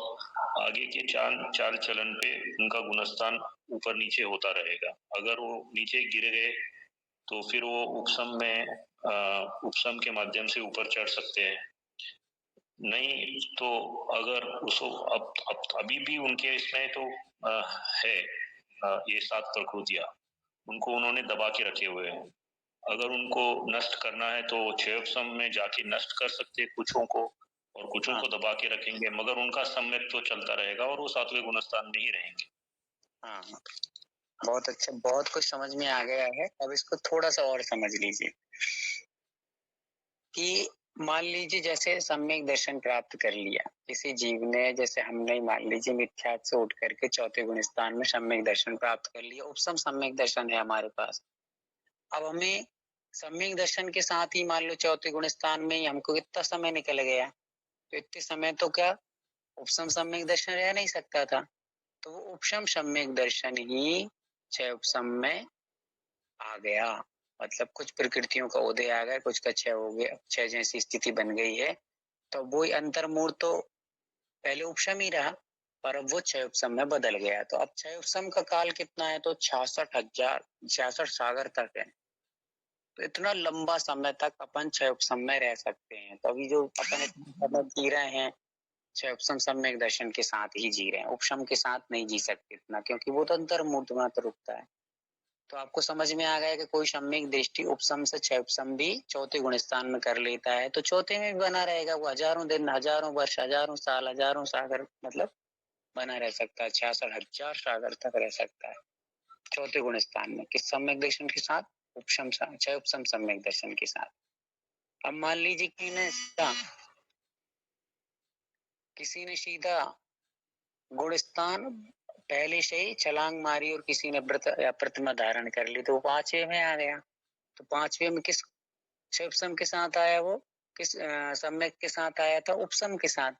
आगे के चाल चलन पे उनका गुणस्थान ऊपर नीचे होता रहेगा। अगर वो नीचे गिर गए तो फिर वो उपशम में उपसम के माध्यम से ऊपर चढ़ सकते हैं। नहीं तो अगर उसको अब अभी भी उनके इसमें तो है ये 7 प्रकृतियां, उनको उन्होंने दबा के रखे हुए हैं। अगर उनको नष्ट करना है तो 6 उपसम में जाके नष्ट कर सकते हैं कुछों को, और कुछों को दबा के रखेंगे, मगर उनका सम्यक तो चलता रहेगा और वो 7वें गुणस्थान में ही रहेंगे। हाँ, बहुत अच्छा, बहुत कुछ समझ में आ गया है। अब इसको थोड़ा सा और समझ लीजिए कि मान लीजिए जैसे सम्यक दर्शन प्राप्त कर लिया किसी जीव ने, जैसे हमने मान लीजिए मिथ्यात्व से उठ करके 4थे गुण स्थान में सम्यक दर्शन प्राप्त कर लिया, उपसम सम्यक दर्शन है हमारे पास। अब हमें सम्यक दर्शन के साथ ही मान लो 4थे गुण स्थान में ही हमको इतना समय निकल गया, तो इतने समय तो क्या उपसम सम्यक दर्शन रह नहीं सकता था, तो वो उपसम सम्यक दर्शन ही 6 उपसम में आ गया। मतलब कुछ प्रकृतियों का उदय आ गया, कुछ का क्षय हो गया, क्षय जैसी स्थिति बन गई है, तो वो अंतर्मूर्त तो पहले उपसम ही रहा, पर अब वो 6 उपसम में बदल गया। तो अब 6 उपसम का काल कितना है, तो 66 सागर तक है। तो इतना लंबा समय तक अपन 6 उपसम में रह सकते हैं। तो अभी जो अपन जी रहे हैं 6 उपसम सम्यक दर्शन के साथ ही जी रहे हैं, उपसम के साथ नहीं जी सकते इतना, क्योंकि वो तो अंतर्मूर्त मात्र रुकता है। तो आपको समझ में आ गया कि कोई सम्यक दृष्टि उपसम से 6 उपसम भी 4थे गुण स्थान में कर लेता है, तो 4थे में भी बना रहेगा। वो हजारों दिन, हजारों वर्ष, हजारों साल, हजारों सागर मतलब बना रह सकता है। 66,000 सागर तक रह सकता है 4थे गुण स्थान में, किस सम्यक दर्शन के साथ, उपसम 6 उपसम सम्यक दर्शन के साथ। अब मान लीजिए किसी ने सीधा गुण स्थान पहले से ही छलांग मारी और किसी ने व्रत या प्रतिमा धारण कर ली, तो वो 5वें में आ गया। तो 5वें में किस 6 उपसम के साथ आया, वो किस सम्यक के साथ आया था, उपसम के साथ।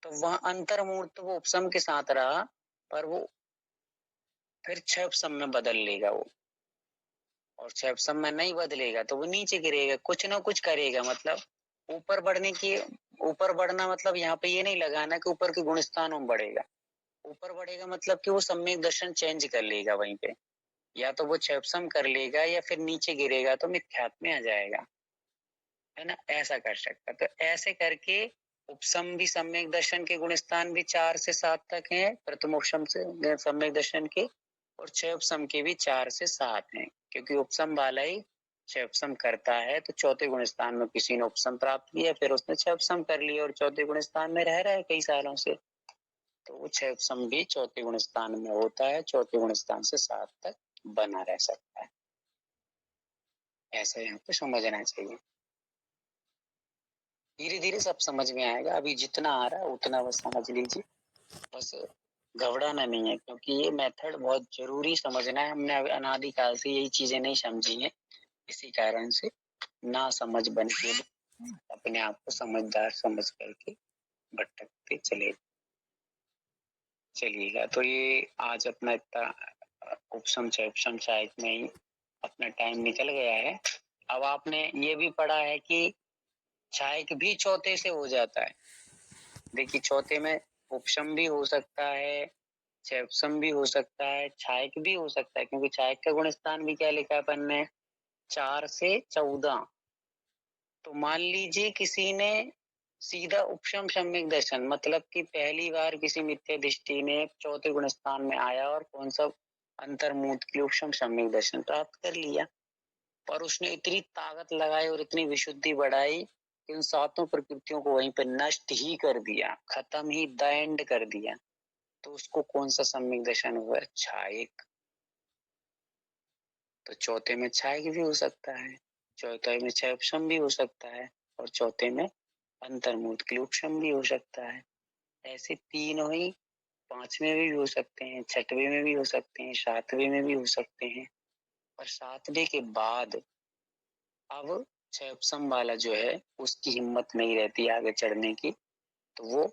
तो वहां अंतर्मूर्त वो उपसम के साथ रहा, पर वो फिर 6 उपसम में बदल लेगा वो, और 6 उपसम में नहीं बदलेगा तो वो नीचे गिरेगा, कुछ ना कुछ करेगा। मतलब ऊपर बढ़ना मतलब यहाँ पे ये नहीं लगाना कि ऊपर के गुण स्थानों में बढ़ेगा। ऊपर बढ़ेगा मतलब कि वो सम्यक दर्शन चेंज कर लेगा वहीं पे, या तो वो 6 उपसम कर लेगा या फिर नीचे गिरेगा तो मिथ्यात्व में आ जाएगा, है ना, ऐसा कर सकता। तो ऐसे करके उपसम भी सम्यक दर्शन के गुण स्थान भी 4 से 7 तक हैं, प्रथम उपसम से सम्यक दर्शन के, और 6 उपसम के भी 4 से 7 हैं, क्योंकि उपसम वाला ही 6 उपसम करता है। तो 4थे गुण स्थान में किसी ने उपसम प्राप्त किया, फिर उसने 6 उपसम कर लिया और 4थे गुण स्थान में रह रहा है कई सालों से, तो वो 6 उपसम भी 4थे गुण स्थान में होता है, 4थे गुण स्थान से 7 तक बना रह सकता है। ऐसा यहाँ पे समझना चाहिए। धीरे धीरे सब समझ में आएगा, अभी जितना आ रहा है उतना बस समझ लीजिए, बस घबराना नहीं है, क्योंकि ये मेथड बहुत जरूरी समझना है। हमने अनादिकाल से यही चीजें नहीं समझी हैं, इसी कारण से ना समझ बन के अपने आप को समझदार समझ करके भटकते चलिएगा। तो ये आज अपना इतना उपसम शायद में ही अपना टाइम निकल गया है। अब आपने ये भी पढ़ा है कि छायक भी 4थे से हो जाता है। देखिए 4थे में उपसम भी हो सकता है, 6 उपसम भी हो सकता है, छायक भी हो सकता है, क्योंकि छायक का गुण स्थान भी क्या लिखा है अपन ने, 4 से 14। तो मान लीजिए किसी ने सीधा उपसम सम्यक दर्शन, मतलब कि पहली बार किसी मिथ्या दृष्टि ने 4थे गुण स्थान में आया और कौन सा अंतर्मूर्त की उपसम सम्यक दर्शन प्राप्त कर लिया, पर उसने इतनी ताकत लगाई और इतनी विशुद्धि बढ़ाई कि उन 7 प्रकृतियों को वहीं पर नष्ट ही कर दिया, खत्म ही, द एंड कर दिया। तो उसको कौन सा सम्यक दर्शन हुआ, छायक। तो 4थे में छायक भी हो सकता है, 4थे में 6 उपसम भी हो सकता है, और 4थे में अंतर्मूर्त के उपसम भी हो सकता है। ऐसे तीनों ही 5वें में भी हो सकते हैं, 6वें में भी हो सकते हैं, 7वें में भी हो सकते हैं। और 7वें के बाद अब 6 उपसम वाला जो है उसकी हिम्मत नहीं रहती आगे चढ़ने की, तो वो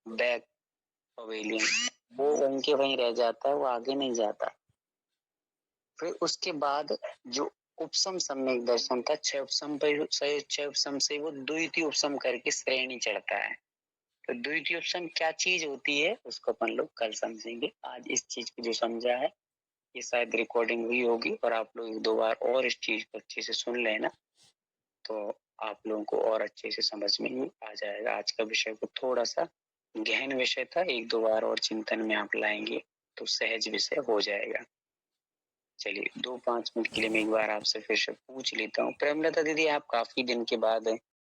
बैक पवेलियन, वो वहीं के वहीं रह जाता है, वो आगे नहीं जाता। फिर उसके बाद जो उपसम सम्यक दर्शन था, 6 उपसम से वो द्वितीय उपसम करके श्रेणी चढ़ता है। तो द्वितीय उपसम क्या चीज होती है उसको अपन लोग कल समझेंगे। आज इस चीज को जो समझा है ये शायद रिकॉर्डिंग हुई होगी, और आप लोग 1-2 बार और इस चीज को अच्छे से सुन लेना, तो आप लोगों को और अच्छे से समझ में आ जाएगा। आज का विषय को थोड़ा सा गहन विषय था, 1-2 बार और चिंतन में आप लाएंगे तो सहज विषय हो जाएगा। चलिए 2-5 मिनट के लिए मैं एक बार आपसे फिर से पूछ लेता हूँ। प्रेमलता दीदी, आप काफी दिन के बाद